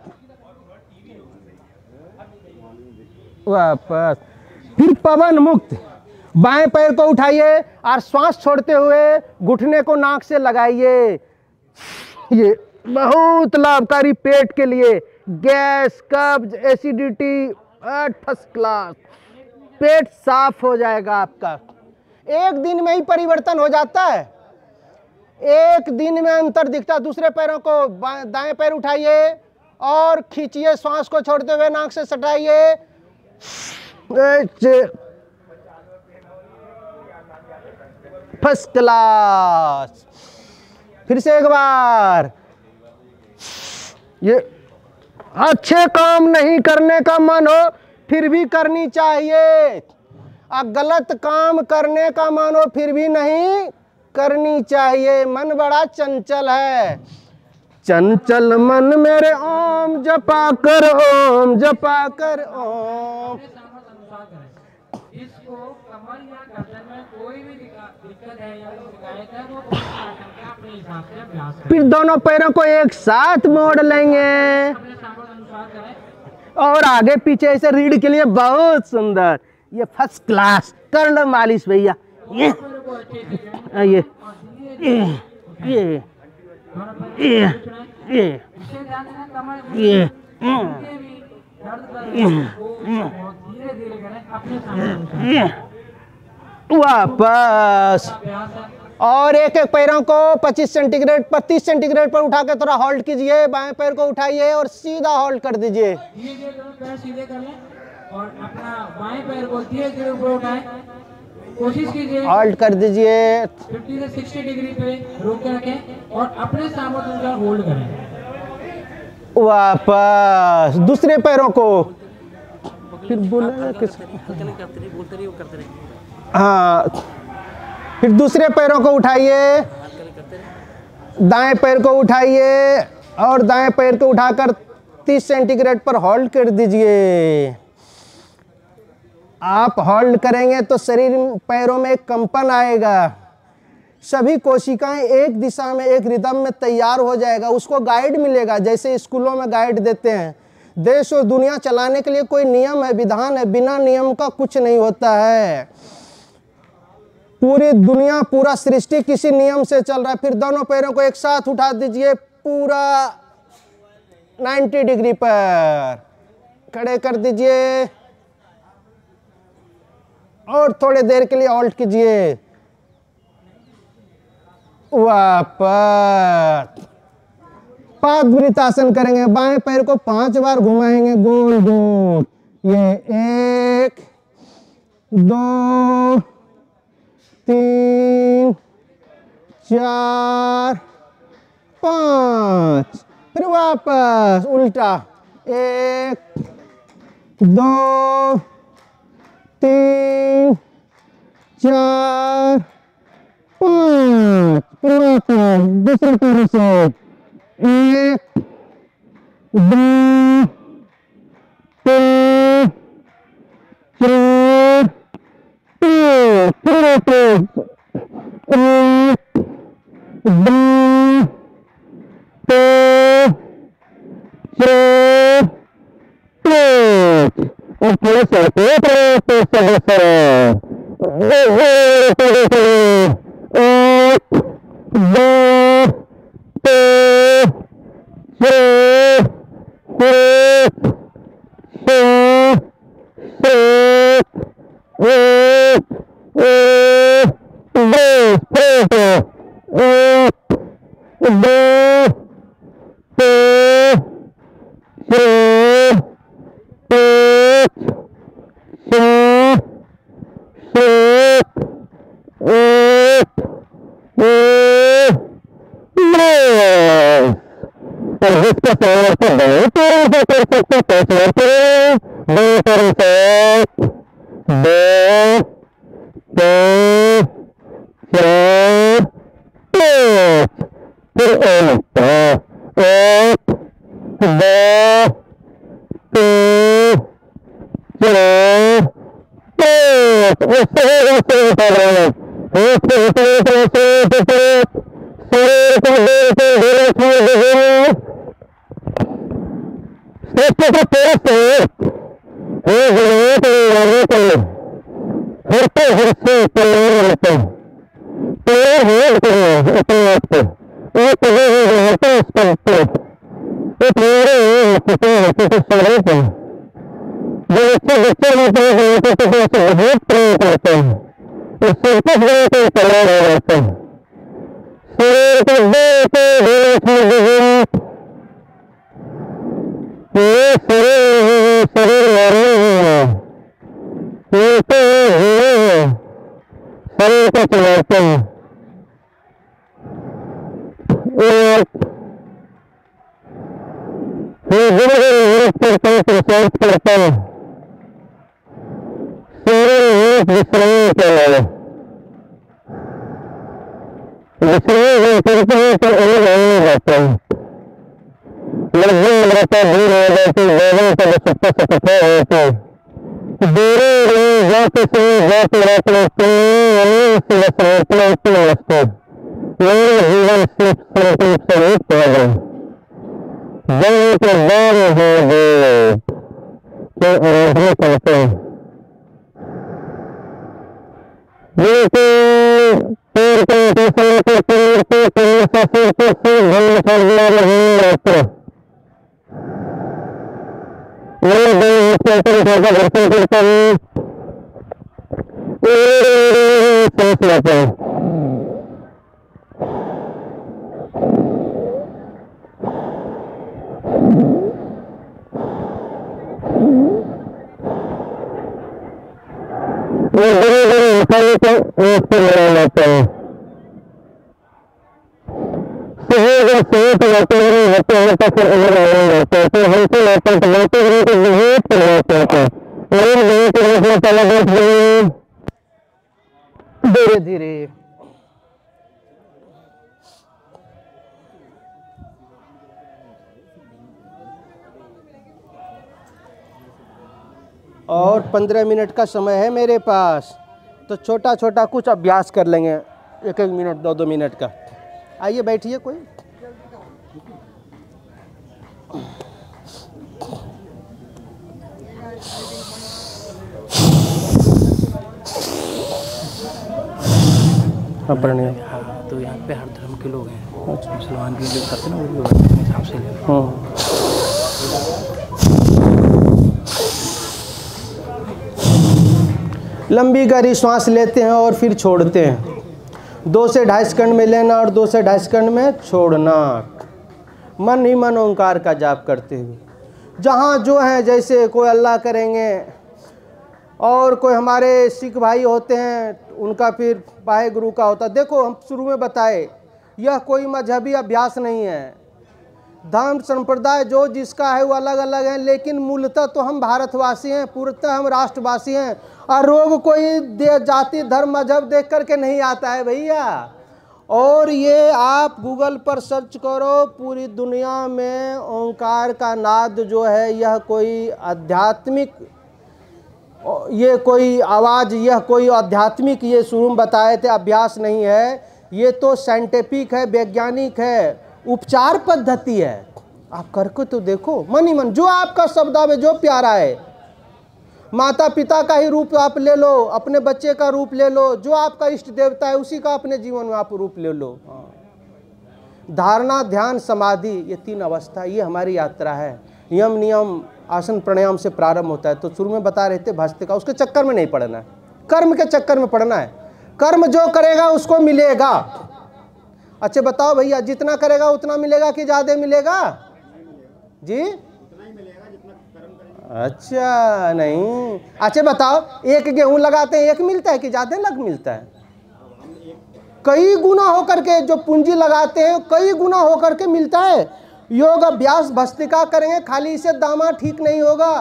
वापस। फिर पवन मुक्त, बाएं पैर को उठाइए और श्वास छोड़ते हुए घुटने को नाक से लगाइए। ये बहुत लाभकारी पेट के लिए, गैस, कब्ज, एसिडिटी, फर्स्ट क्लास। पेट साफ हो जाएगा आपका। एक दिन में ही परिवर्तन हो जाता है, एक दिन में अंतर दिखता है। दूसरे पैरों को, दाएं पैर उठाइए और खींचिए, श्वास को छोड़ते हुए नाक से सटाइए। First class. फिर से एक बार। ये अच्छे काम नहीं करने का मन हो फिर भी करनी चाहिए, और गलत काम करने का मन हो फिर भी नहीं करनी चाहिए। मन बड़ा चंचल है। चंचल मन मेरे ओम जपा कर, ओम जपा कर ओम। इसको कमर या गर्दन में कोई भी दिक्कत है या शिकायत है वो अपने हिसाब से अभ्यास करें। फिर दोनों पैरों को एक साथ मोड़ लेंगे अपने सामर्थ्य अनुसार करें और आगे पीछे ऐसे रीढ़ के लिए बहुत सुंदर। ये फर्स्ट क्लास। कर लो मालिश भैया। ये ये ये ये ये धीरे-धीरे करें अपने सामने वापस। और एक एक पैरों को 25 सेंटीग्रेड पर 30 सेंटीग्रेड पर उठा के थोड़ा होल्ड कीजिए। बाएं पैर को उठाइए और सीधा होल्ड कर दीजिए। धीरे-धीरे पैर सीधे कर लें और अपना बाएं पैर को धीरे-धीरे ऊपर उठाएं। कोशिश कीजिए होल्ड कर दीजिए। 50 से 60 डिग्री पे रोक के रखें और अपने सामर्थ्य अनुसार होल्ड करें। वापस दूसरे पैरों को फिर बोला किस, हाँ, फिर दूसरे पैरों को उठाइए। दाएं पैर को उठाइए और दाएं पैर को उठाकर 30 सेंटीग्रेड पर होल्ड कर दीजिए। आप होल्ड करेंगे तो शरीर पैरों में एक कंपन आएगा। सभी कोशिकाएं एक दिशा में, एक रिदम में तैयार हो जाएगा। उसको गाइड मिलेगा, जैसे स्कूलों में गाइड देते हैं। देश और दुनिया चलाने के लिए कोई नियम है, विधान है। बिना नियम का कुछ नहीं होता है। पूरी दुनिया, पूरा सृष्टि किसी नियम से चल रहा है। फिर दोनों पैरों को एक साथ उठा दीजिए, पूरा 90 डिग्री पर खड़े कर दीजिए और थोड़ी देर के लिए होल्ड कीजिए। वापस पादवृत्तासन करेंगे। बाएं पैर को 5 बार घुमाएंगे गोल गोल। ये 1 2 3 4 5। फिर वापस उल्टा 1 2 3 4 5। फिर वापस दूसरे पैर से 1 2 3 4 5। फिर वापस 1 2 3 4 5। और थोड़ा सा धीरे धीरे और 15 मिनट का समय है मेरे पास, तो छोटा छोटा कुछ अभ्यास कर लेंगे, 1-1 मिनट 2-2 मिनट का। आइए बैठिए कोई। तो यहाँ पे हर धर्म के लोग हैं, मुसलमान भी जो करते हैं ना, वो भी हिसाब से लंबी गहरी सांस लेते हैं और फिर छोड़ते हैं। 2 से 2.5 सेकंड में लेना और 2 से 2.5 सेकंड में छोड़ना। मन ही मन ओंकार का जाप करते हुए, जहाँ जो है, जैसे कोई अल्लाह करेंगे और कोई हमारे सिख भाई होते हैं उनका फिर वाहे गुरु का होता। देखो हम शुरू में बताए, यह कोई मजहबी अभ्यास नहीं है। धर्म संप्रदाय जो जिसका है वो अलग अलग है, लेकिन मूलतः तो हम भारतवासी हैं, पूर्णतः हम राष्ट्रवासी हैं। और रोग कोई जाति धर्म मजहब देख करके नहीं आता है भैया। और ये आप गूगल पर सर्च करो, पूरी दुनिया में ओंकार का नाद जो है, यह कोई आध्यात्मिक, ये कोई आवाज़, यह कोई आध्यात्मिक, ये शुरू में बताए थे, अभ्यास नहीं है। ये तो साइंटिफिक है, वैज्ञानिक है, उपचार पद्धति है। आप करके तो देखो मन ही मन, जो आपका शब्दा में जो प्यारा है। माता पिता का ही रूप आप ले लो, अपने बच्चे का रूप ले लो, जो आपका इष्ट देवता है उसी का अपने जीवन में आप रूप ले लो। धारणा, ध्यान, समाधि, ये 3 अवस्था, ये हमारी यात्रा है। यम नियम आसन प्राणायाम से प्रारंभ होता है। तो शुरू में बता रहे थे भस्त्रिका, उसके चक्कर में नहीं पड़ना है, कर्म के चक्कर में पड़ना है। कर्म जो करेगा उसको मिलेगा। अच्छा बताओ भैया, जितना करेगा उतना मिलेगा कि ज़्यादा मिलेगा जी? अच्छा नहीं। अच्छा बताओ, 1 गेहूं लगाते हैं 1 मिलता है कि ज़्यादा लग मिलता है? कई गुना होकर के, जो पूंजी लगाते हैं कई गुना होकर के मिलता है। योग अभ्यास भस्त्रिका करेंगे, खाली इससे दामा ठीक नहीं होगा।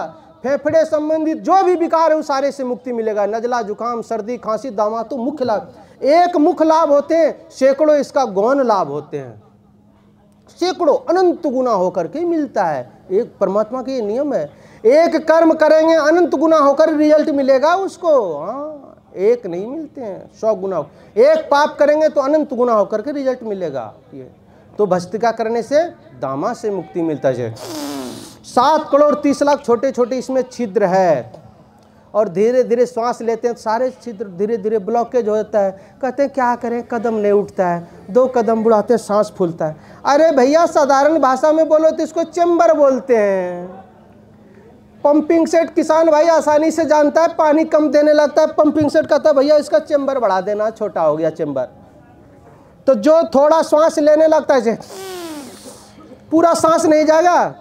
फेफड़े संबंधित जो भी विकार है उस सारे से मुक्ति मिलेगा। नजला, जुकाम, सर्दी, खांसी, दामा तो मुख्य लाभ। एक मुख्य लाभ होते हैं, सैकड़ों इसका गौण लाभ होते हैं। सैकड़ों अनंत गुना होकर के मिलता है। एक परमात्मा का ये नियम है। एक कर्म करेंगे अनंत गुना होकर रिजल्ट मिलेगा उसको। हाँ, एक नहीं मिलते हैं, 100 गुना। एक पाप करेंगे तो अनंत गुना होकर के रिजल्ट मिलेगा। ये तो भस्त्रिका करने से दामा से मुक्ति मिलता है। 7 करोड़ 30 लाख छोटे छोटे इसमें छिद्र है। और धीरे धीरे श्वास लेते हैं, सारे छिद्र धीरे धीरे ब्लॉकेज हो जाता है। कहते हैं क्या करें, कदम नहीं उठता है। 2 कदम बढ़ाते हैं, सांस फूलता है। अरे भैया साधारण भाषा में बोलो तो इसको चेम्बर बोलते हैं। पंपिंग सेट किसान भाई आसानी से जानता है, पानी कम देने लगता है, पंपिंग सेट कहता है भैया इसका चेंबर बढ़ा देना, छोटा हो गया चेंबर। तो जो थोड़ा सांस लेने लगता है पूरा सांस नहीं जाएगा,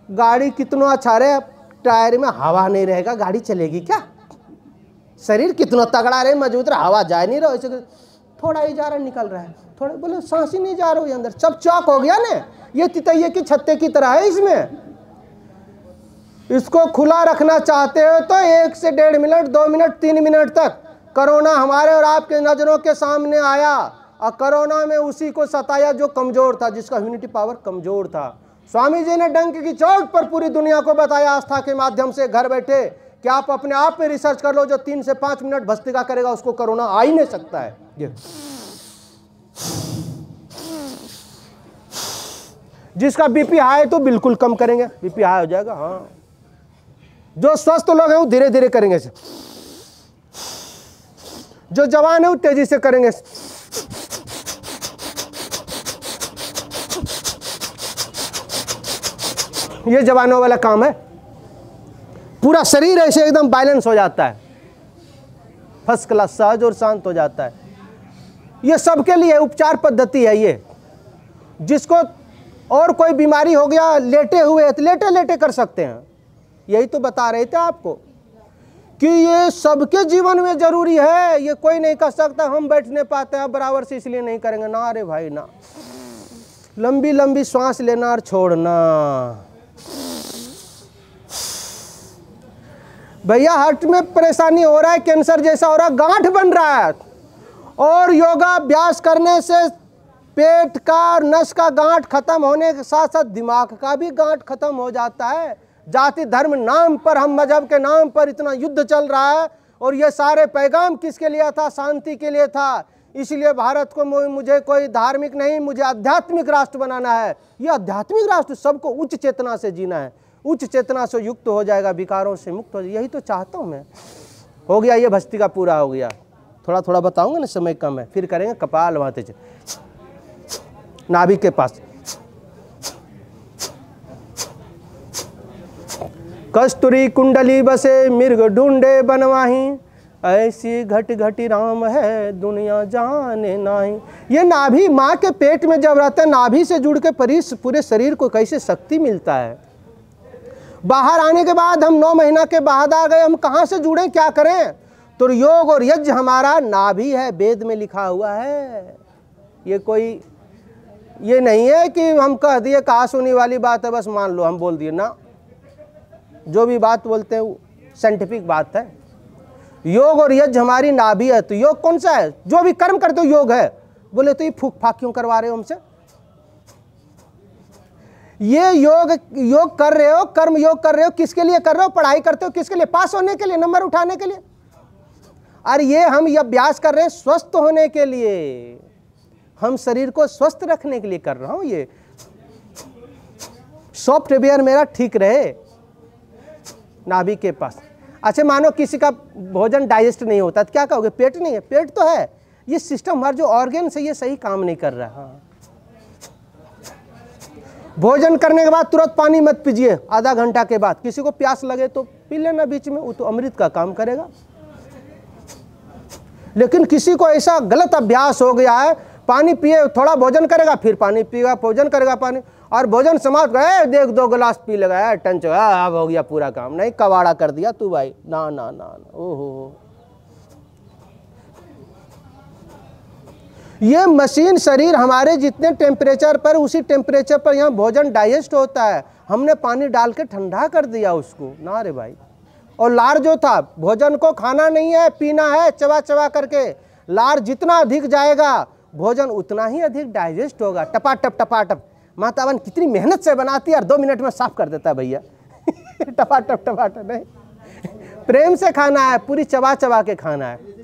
गाड़ी कितना अच्छा रहे, टायर में हवा नहीं रहेगा, गाड़ी चलेगी क्या? शरीर कितना तगड़ा रहे, मजबूत रहे, हवा जा नहीं रहा, थोड़ा ही जा रहा निकल रहा है, थोड़ा बोले सांस ही नहीं जा रहा है अंदर, सब चौक हो गया ना। ये तितैये की छत्ते की तरह है। इसमें इसको खुला रखना चाहते हो तो 1 से 1.5 मिनट, 2 मिनट, 3 मिनट तक। कोरोना हमारे और आपके नजरों के सामने आया और कोरोना में उसी को सताया जो कमजोर था, जिसका इम्यूनिटी पावर कमजोर था। स्वामी जी ने डंक की चोट पर पूरी दुनिया को बताया आस्था के माध्यम से, घर बैठे कि आप अपने आप में रिसर्च कर लो, जो 3 से 5 मिनट भस्त्रिका करेगा उसको कोरोना आ ही नहीं सकता है। ये जिसका बीपी हाई तो बिल्कुल कम करेंगे, बीपी हाई हो जाएगा। हाँ, जो स्वस्थ लोग हैं वो धीरे धीरे करेंगे, जो जवान है वो तेजी से करेंगे। ये जवानों वाला काम है। पूरा शरीर ऐसे एकदम बैलेंस हो जाता है, फर्स्ट क्लास, सहज और शांत हो जाता है। ये सबके लिए उपचार पद्धति है ये। जिसको और कोई बीमारी हो गया, लेटे हुए है तो लेटे लेटे कर सकते हैं। यही तो बता रहे थे आपको कि ये सबके जीवन में जरूरी है। ये कोई नहीं कर सकता हम बैठ नहीं पाते हैं बराबर से इसलिए नहीं करेंगे ना। अरे भाई ना, लंबी लंबी सांस लेना और छोड़ना। भैया हार्ट में परेशानी हो रहा है, कैंसर जैसा हो रहा है, गांठ बन रहा है, और योगा अभ्यास करने से पेट का नस का गांठ खत्म होने के साथ साथ दिमाग का भी गांठ खत्म हो जाता है। जाति धर्म नाम पर, हम मजहब के नाम पर इतना युद्ध चल रहा है, और ये सारे पैगाम किसके लिए था? शांति के लिए था। इसलिए भारत को मुझे कोई धार्मिक नहीं, मुझे आध्यात्मिक राष्ट्र बनाना है। ये आध्यात्मिक राष्ट्र सबको उच्च चेतना से जीना है, उच्च चेतना से युक्त हो जाएगा, विकारों से मुक्त हो जाएगा। यही तो चाहता हूँ मैं। हो गया ये भस्त्रिका पूरा हो गया। थोड़ा थोड़ा बताऊंगा ना, समय कम है, फिर करेंगे कपाल भाती, नाभि के पास। कस्तूरी कुंडली बसे मिर्ग ढूंढे बनवाही, ऐसी घट घटी राम है दुनिया जाने नाही। ये नाभि माँ के पेट में जब रहता है, नाभि से जुड़ के पूरे शरीर को कैसे शक्ति मिलता है। बाहर आने के बाद हम 9 महीना के बाद आ गए, हम कहाँ से जुड़े, क्या करें? तो योग और यज्ञ हमारा नाभि है, वेद में लिखा हुआ है। ये कोई ये नहीं है कि हम कह दिए, कहा सुनी वाली बात है बस मान लो हम बोल दिए ना। जो भी बात बोलते हैं वो साइंटिफिक बात है। योग और यज्ञ हमारी नाभि है। तो योग कौन सा है? जो भी कर्म करते हो योग है। बोले तो ये फूक फाक क्यों करवा रहे हो हमसे? ये योग कर रहे हो, कर्म योग कर रहे हो, किसके लिए कर रहे हो? पढ़ाई करते हो किसके लिए? पास होने के लिए, नंबर उठाने के लिए। और ये हम ये अभ्यास कर रहे हैं स्वस्थ होने के लिए, हम शरीर को स्वस्थ रखने के लिए कर रहा हूं। ये सॉफ्टवेयर मेरा ठीक रहे नाभि के पास। अच्छा मानो किसी का भोजन डाइजेस्ट नहीं होता तो क्या कहोगे? पेट नहीं है? पेट तो है। ये सिस्टम हमारा जो ऑर्गन है ये सही काम नहीं कर रहा। हाँ। भोजन करने के बाद तुरंत पानी मत पीजिए, आधा घंटा के बाद। किसी को प्यास लगे तो पी लेना बीच में, वो तो अमृत का काम करेगा। लेकिन किसी को ऐसा गलत अभ्यास हो गया है, पानी पिए थोड़ा भोजन करेगा फिर पानी पिएगा, भोजन करेगा पानी, और भोजन समाप्त गए देख 2 गिलास पी लगा टंच, अब हो गया पूरा काम। नहीं, कवाड़ा कर दिया तू भाई। ना ना ना, ओहो। ये मशीन शरीर हमारे जितने टेम्परेचर पर, उसी टेम्परेचर पर यहाँ भोजन डाइजेस्ट होता है। हमने पानी डाल के ठंडा कर दिया उसको। ना रे भाई। और लार जो था, भोजन को खाना नहीं है, पीना है चबा चबा करके। लार जितना अधिक जाएगा भोजन उतना ही अधिक डाइजेस्ट होगा। टपाटप टपाटप। मातावन कितनी मेहनत से बनाती है और 2 मिनट में साफ कर देता है भैया। टपाटप टपाटप नहीं, प्रेम से खाना है, पूरी चबा चबा के खाना है।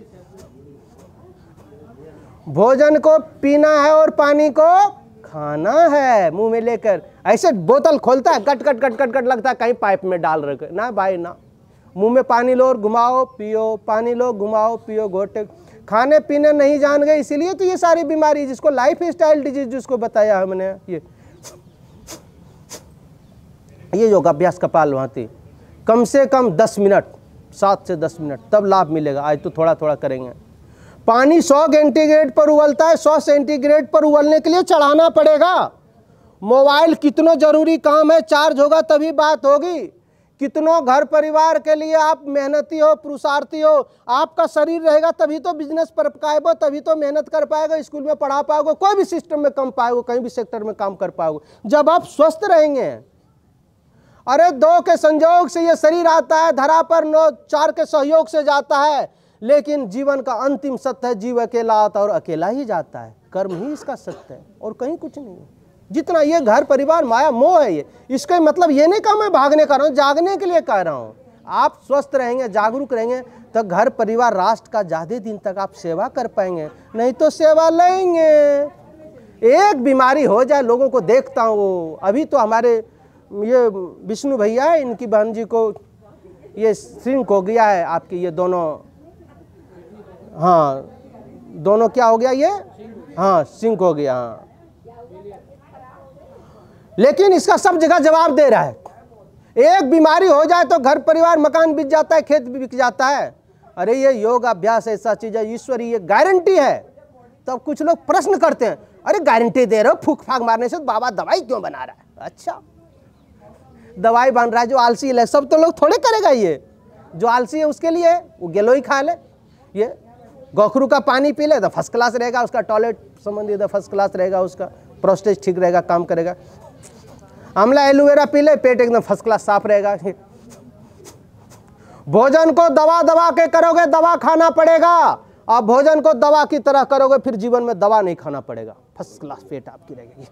भोजन को पीना है और पानी को खाना है मुंह में लेकर। ऐसे बोतल खोलता है, गट गट गट गट गट लगता है कहीं पाइप में डाल रखे। ना भाई ना, मुंह में पानी लो और घुमाओ पियो, पानी लो घुमाओ पियो, घोटे। खाने पीने नहीं जान गए, इसीलिए तो ये सारी बीमारी, जिसको लाइफ स्टाइल डिजीज जिसको बताया हमने, ये योगाभ्यास कपालभाति। कम से कम 10 मिनट, 7 से 10 मिनट, तब लाभ मिलेगा। आज तो थोड़ा थोड़ा करेंगे। पानी 100 सेंटीग्रेड पर उबलता है, 100 सेंटीग्रेड पर उबलने के लिए चढ़ाना पड़ेगा। मोबाइल कितना जरूरी काम है, चार्ज होगा तभी बात होगी। कितनों घर परिवार के लिए आप मेहनती हो, पुरुषार्थी हो। आपका शरीर रहेगा तभी तो बिजनेस पर पाएगो, तभी तो मेहनत कर पाएगा, स्कूल में पढ़ा पाओगे, कोई भी सिस्टम में काम पाओगे, कहीं भी सेक्टर में काम कर पाओगे जब आप स्वस्थ रहेंगे। अरे 2 के संयोग से ये शरीर आता है धरा पर, 9 4 के सहयोग से जाता है, लेकिन जीवन का अंतिम सत्य है, जीव अकेला आता और अकेला ही जाता है। कर्म ही इसका सत्य है और कहीं कुछ नहीं है। जितना ये घर परिवार माया मोह है, ये इसका मतलब ये नहीं कहा मैं भागने कर रहा हूँ, जागने के लिए कह रहा हूँ। आप स्वस्थ रहेंगे, जागरूक रहेंगे तो घर परिवार राष्ट्र का ज़्यादा दिन तक आप सेवा कर पाएंगे, नहीं तो सेवा लेंगे। एक बीमारी हो जाए, लोगों को देखता हूँ, अभी तो हमारे ये विष्णु भैया है, इनकी बहन जी को ये श्रिंक हो गया है, आपकी ये दोनों, हाँ दोनों क्या हो गया ये, हाँ श्रिंक हो गया। हाँ, लेकिन इसका सब जगह जवाब दे रहा है। एक बीमारी हो जाए तो घर परिवार मकान बिक जाता है, खेत भी बिक जाता है। अरे ये योग अभ्यास ऐसा चीज है, ईश्वरी ये गारंटी है। तब कुछ लोग प्रश्न करते हैं, अरे गारंटी दे रहे हो, फूक फाक मारने से बाबा दवाई क्यों बना रहा है? अच्छा दवाई बन रहा है, जो आलसी है सब तो लोग थोड़े करेगा। ये जो आलसी है उसके लिए वो गेलो ही खा ले, ये गोखरू का पानी पी ले तो फर्स्ट क्लास रहेगा, उसका टॉयलेट संबंधी तो फर्स्ट क्लास रहेगा, उसका प्रोस्टेट ठीक रहेगा, काम करेगा। आंवला एलोवेरा पी ले, पेट एकदम फर्स्ट क्लास साफ रहेगा। भोजन को दवा दवा के करोगे, दवा खाना पड़ेगा। आप भोजन को दवा की तरह करोगे, फिर जीवन में दवा नहीं खाना पड़ेगा, फर्स्ट क्लास पेट आपकी रहेगी।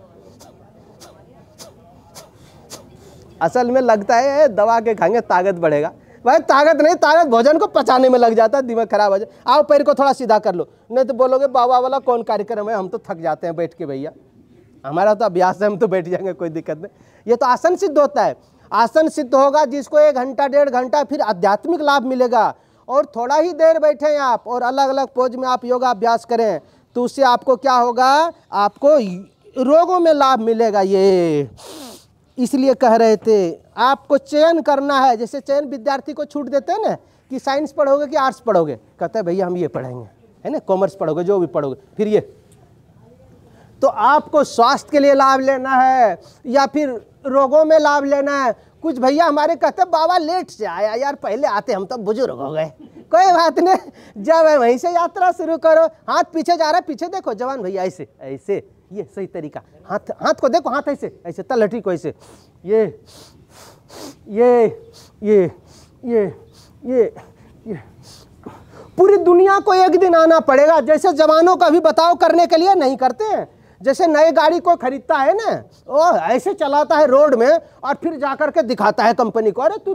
असल में लगता है दवा के खाएंगे ताकत बढ़ेगा, भाई ताकत नहीं, ताकत भोजन को पचाने में लग जाता है, दिमाग खराब हो जाए। आओ पैर को थोड़ा सीधा कर लो, नहीं तो बोलोगे बाबा वाला कौन कार्यक्रम है, हम तो थक जाते हैं बैठ के भैया, हमारा तो अभ्यास है, हम तो बैठ जाएंगे, कोई दिक्कत नहीं। ये तो आसन सिद्ध होता है। आसन सिद्ध होगा जिसको 1 घंटा 1.5 घंटा फिर आध्यात्मिक लाभ मिलेगा। और थोड़ा ही देर बैठे आप और अलग अलग पोज में आप योगा अभ्यास करें तो उससे आपको क्या होगा, आपको रोगों में लाभ मिलेगा। ये इसलिए कह रहे थे आपको चयन करना है। जैसे चयन विद्यार्थी को छूट देते हैं ना कि साइंस पढ़ोगे कि आर्ट्स पढ़ोगे, कहते हैं भैया हम ये पढ़ेंगे, है ना, कॉमर्स पढ़ोगे, जो भी पढ़ोगे, फिर ये। तो आपको स्वास्थ्य के लिए लाभ लेना है या फिर रोगों में लाभ लेना है। कुछ भैया हमारे कहते बाबा लेट से आया यार, पहले आते हम तो बुजुर्ग हो गए। कोई बात नहीं, जब है वहीं से यात्रा शुरू करो। हाथ पीछे जा रहा है, पीछे देखो जवान भैया, ऐसे ऐसे, ये सही तरीका। हाथ को देखो, हाथ ऐसे ऐसे, तलहटी को ऐसे, ये ये ये ये ये ये। पूरी दुनिया को एक दिन आना पड़ेगा। जैसे जवानों का भी बताओ करने के लिए नहीं करते हैं। जैसे नए गाड़ी को खरीदता है ना, वो ऐसे चलाता है रोड में और फिर जाकर के दिखाता है कंपनी को, अरे तू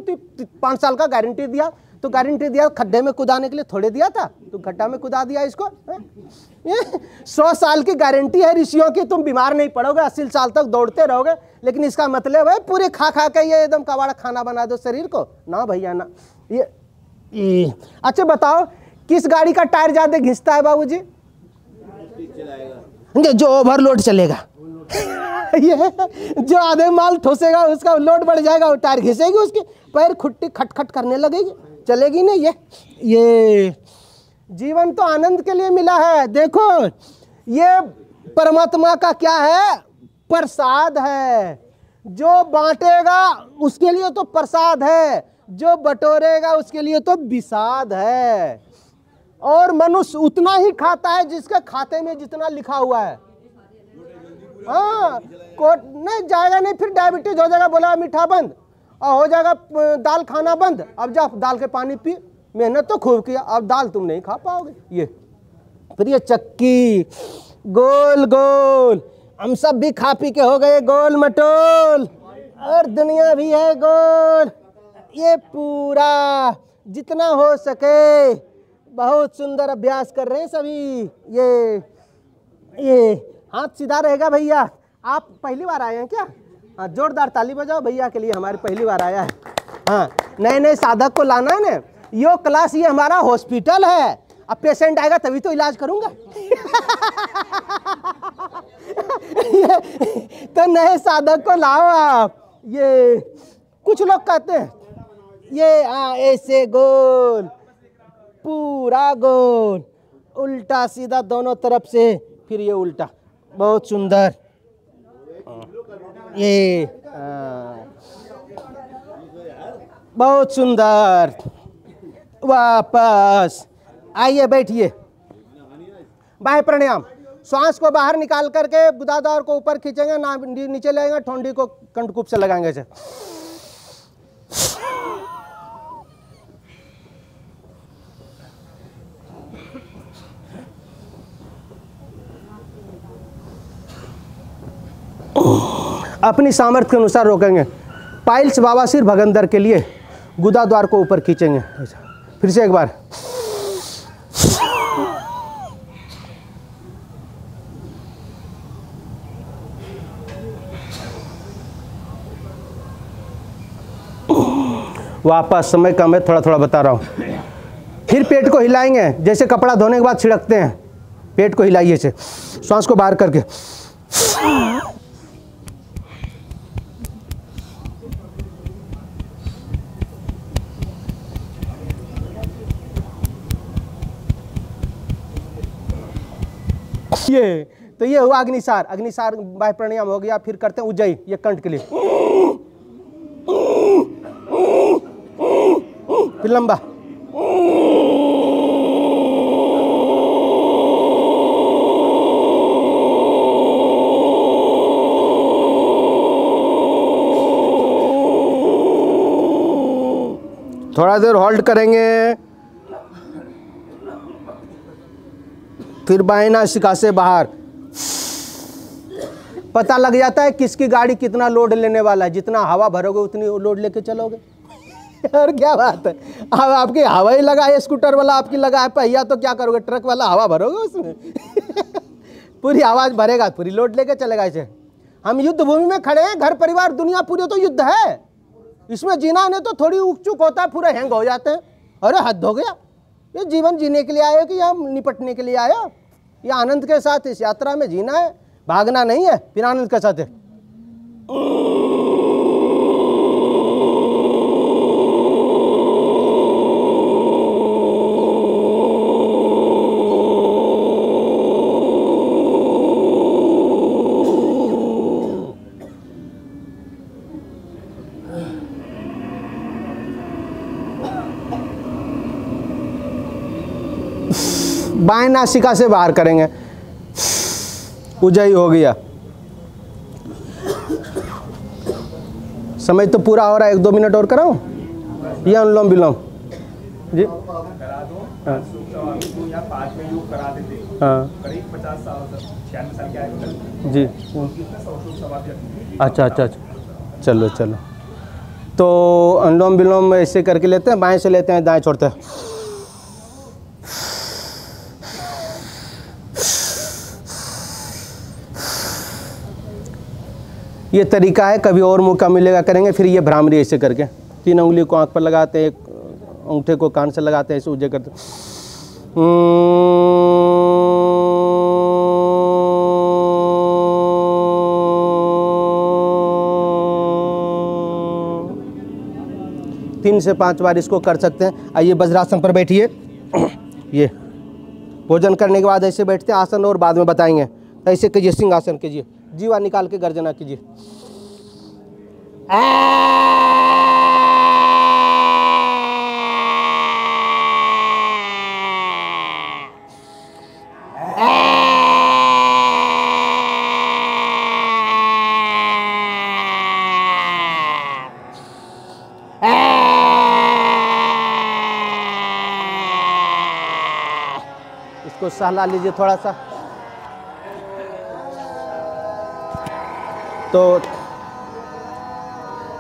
5 साल का गारंटी दिया, तो गारंटी दिया खड्डे में कुदाने के लिए थोड़े दिया था, तू गड्ढा में कुदा दिया इसको। ये 100 साल की गारंटी है ऋषियों की, तुम बीमार नहीं पड़ोगे, 80 साल तक दौड़ते रहोगे। लेकिन इसका मतलब है पूरे खा खा के ये एकदम कबाड़ा खाना बना दो शरीर को, ना भैया ना। ये अच्छा बताओ किस गाड़ी का टायर ज्यादा घिसता है बाबूजी? जो ओवरलोड चलेगा। ये जो आधे माल ठोसेगा उसका लोड बढ़ जाएगा, वो टायर घिसेगी, उसकी पैर खुट्टी खटखट करने लगेगी, चलेगी नहीं। ये जीवन तो आनंद के लिए मिला है। देखो ये परमात्मा का क्या है, प्रसाद है। जो बांटेगा उसके लिए तो प्रसाद है, जो बटोरेगा उसके लिए तो विषाद है। और मनुष्य उतना ही खाता है जिसके खाते में जितना लिखा हुआ है। हाँ, कोट नहीं जाएगा, नहीं फिर डायबिटीज हो जाएगा, बोला मीठा बंद, और हो जाएगा दाल खाना बंद। अब जा दाल के पानी पी, मेहनत तो खूब किया, अब दाल तुम नहीं खा पाओगे। ये फिर ये चक्की गोल गोल, हम सब भी खा पी के हो गए गोल मटोल, और दुनिया भी है गोल। ये पूरा जितना हो सके बहुत सुंदर अभ्यास कर रहे हैं सभी। ये हाथ सीधा रहेगा भैया। आप पहली बार आए हैं क्या? हाँ, जोरदार ताली बजाओ भैया के लिए, हमारी पहली बार आया है। हाँ, नए नए साधक को लाना है ना। योग क्लास ये हमारा हॉस्पिटल है, अब पेशेंट आएगा तभी तो इलाज करूंगा। तो नए साधक को लाओ आप। ये कुछ लोग कहते हैं ये ऐसे गोल, पूरा गोल, उल्टा सीधा दोनों तरफ से, फिर ये उल्टा, बहुत सुंदर। ये बहुत सुंदर। वापस आइए, बैठिए। बाह्य प्राणायाम, श्वास को बाहर निकाल करके गुदाद्वार को ऊपर खींचेंगे, ना नीचे लेंगे, ठोंडी को कंठकूप से लगाएंगे ऐसे। अपनी सामर्थ्य के अनुसार रोकेंगे। पाइल्स, बवासीर, भगंदर के लिए गुदाद्वार को ऊपर खींचेंगे। फिर से एक बार। वापस, समय कम है, थोड़ा थोड़ा बता रहा हूँ। फिर पेट को हिलाएंगे, जैसे कपड़ा धोने के बाद छिड़कते हैं, पेट को हिलाइए ऐसे, श्वास को बाहर करके। तो ये हुआ अग्निसार। अग्निसार बाह्य प्राणायाम हो गया। फिर करते हैं उज्जयी, ये कंठ के लिए। फिर लंबा। थोड़ा देर होल्ड करेंगे, फिर बाएं नासिका से बाहर। पता लग जाता है किसकी गाड़ी कितना लोड लेने वाला है। जितना हवा भरोगे उतनी लोड लेके चलोगे। और क्या बात है, अब आपकी हवा ही लगा है, स्कूटर वाला आपकी लगा है पहिया, तो क्या करोगे, ट्रक वाला हवा भरोगे उसमें। पूरी आवाज भरेगा, पूरी लोड लेके चलेगा ऐसे। हम युद्ध भूमि में खड़े हैं, घर परिवार दुनिया पूरी तो युद्ध है। इसमें जीना नहीं तो थोड़ी उक चुक होता है, पूरा हैंग हो जाते हैं। अरे हद हो गया, ये जीवन जीने के लिए आए हो कि हम निपटने के लिए आए हो? ये आनंद के साथ इस यात्रा में जीना है, भागना नहीं है। फिर आनंद के साथ है। बाएं नासिका से बाहर करेंगे। उज्जयी हो गया। समय तो पूरा हो रहा है, 1-2 मिनट और कराऊं या अनुलोम विलोम जी? हाँ करीब 50 साल 96 साल के आए जी। अच्छा अच्छा अच्छा, चलो चलो। तो अनुलोम विलोम ऐसे करके लेते हैं, बाएं से लेते हैं, दाएं छोड़ते हैं। ये तरीका है, कभी और मौका मिलेगा करेंगे। फिर ये भ्रामरी ऐसे करके 3 उंगली को आंख पर लगाते हैं, एक अंगूठे को कान से लगाते हैं, ऐसे उज्जय करते। 3 से 5 बार इसको कर सकते हैं। आइए वज्रासन पर बैठिए। ये भोजन करने के बाद ऐसे बैठते हैं, आसन और बाद में बताएंगे। ऐसे कीजिए, सिंहासन कीजिए, जीवा निकाल के गर्जना कीजिए। इसको सहला लीजिए थोड़ा सा। तो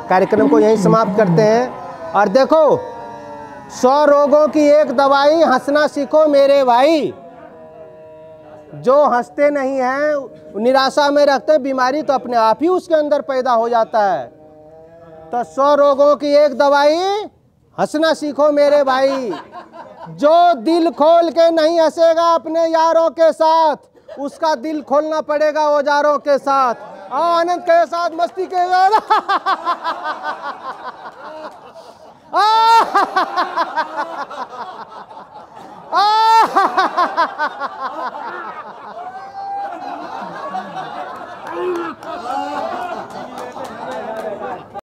कार्यक्रम को यहीं समाप्त करते हैं। और देखो, 100 रोगों की एक दवाई, हंसना सीखो मेरे भाई। जो हंसते नहीं हैं, निराशा में रखते हैं, बीमारी तो अपने आप ही उसके अंदर पैदा हो जाता है। तो 100 रोगों की एक दवाई, हंसना सीखो मेरे भाई। जो दिल खोल के नहीं हंसेगा अपने यारों के साथ, उसका दिल खोलना पड़ेगा औजारों के साथ। आनंद के साथ, मस्ती के साथ।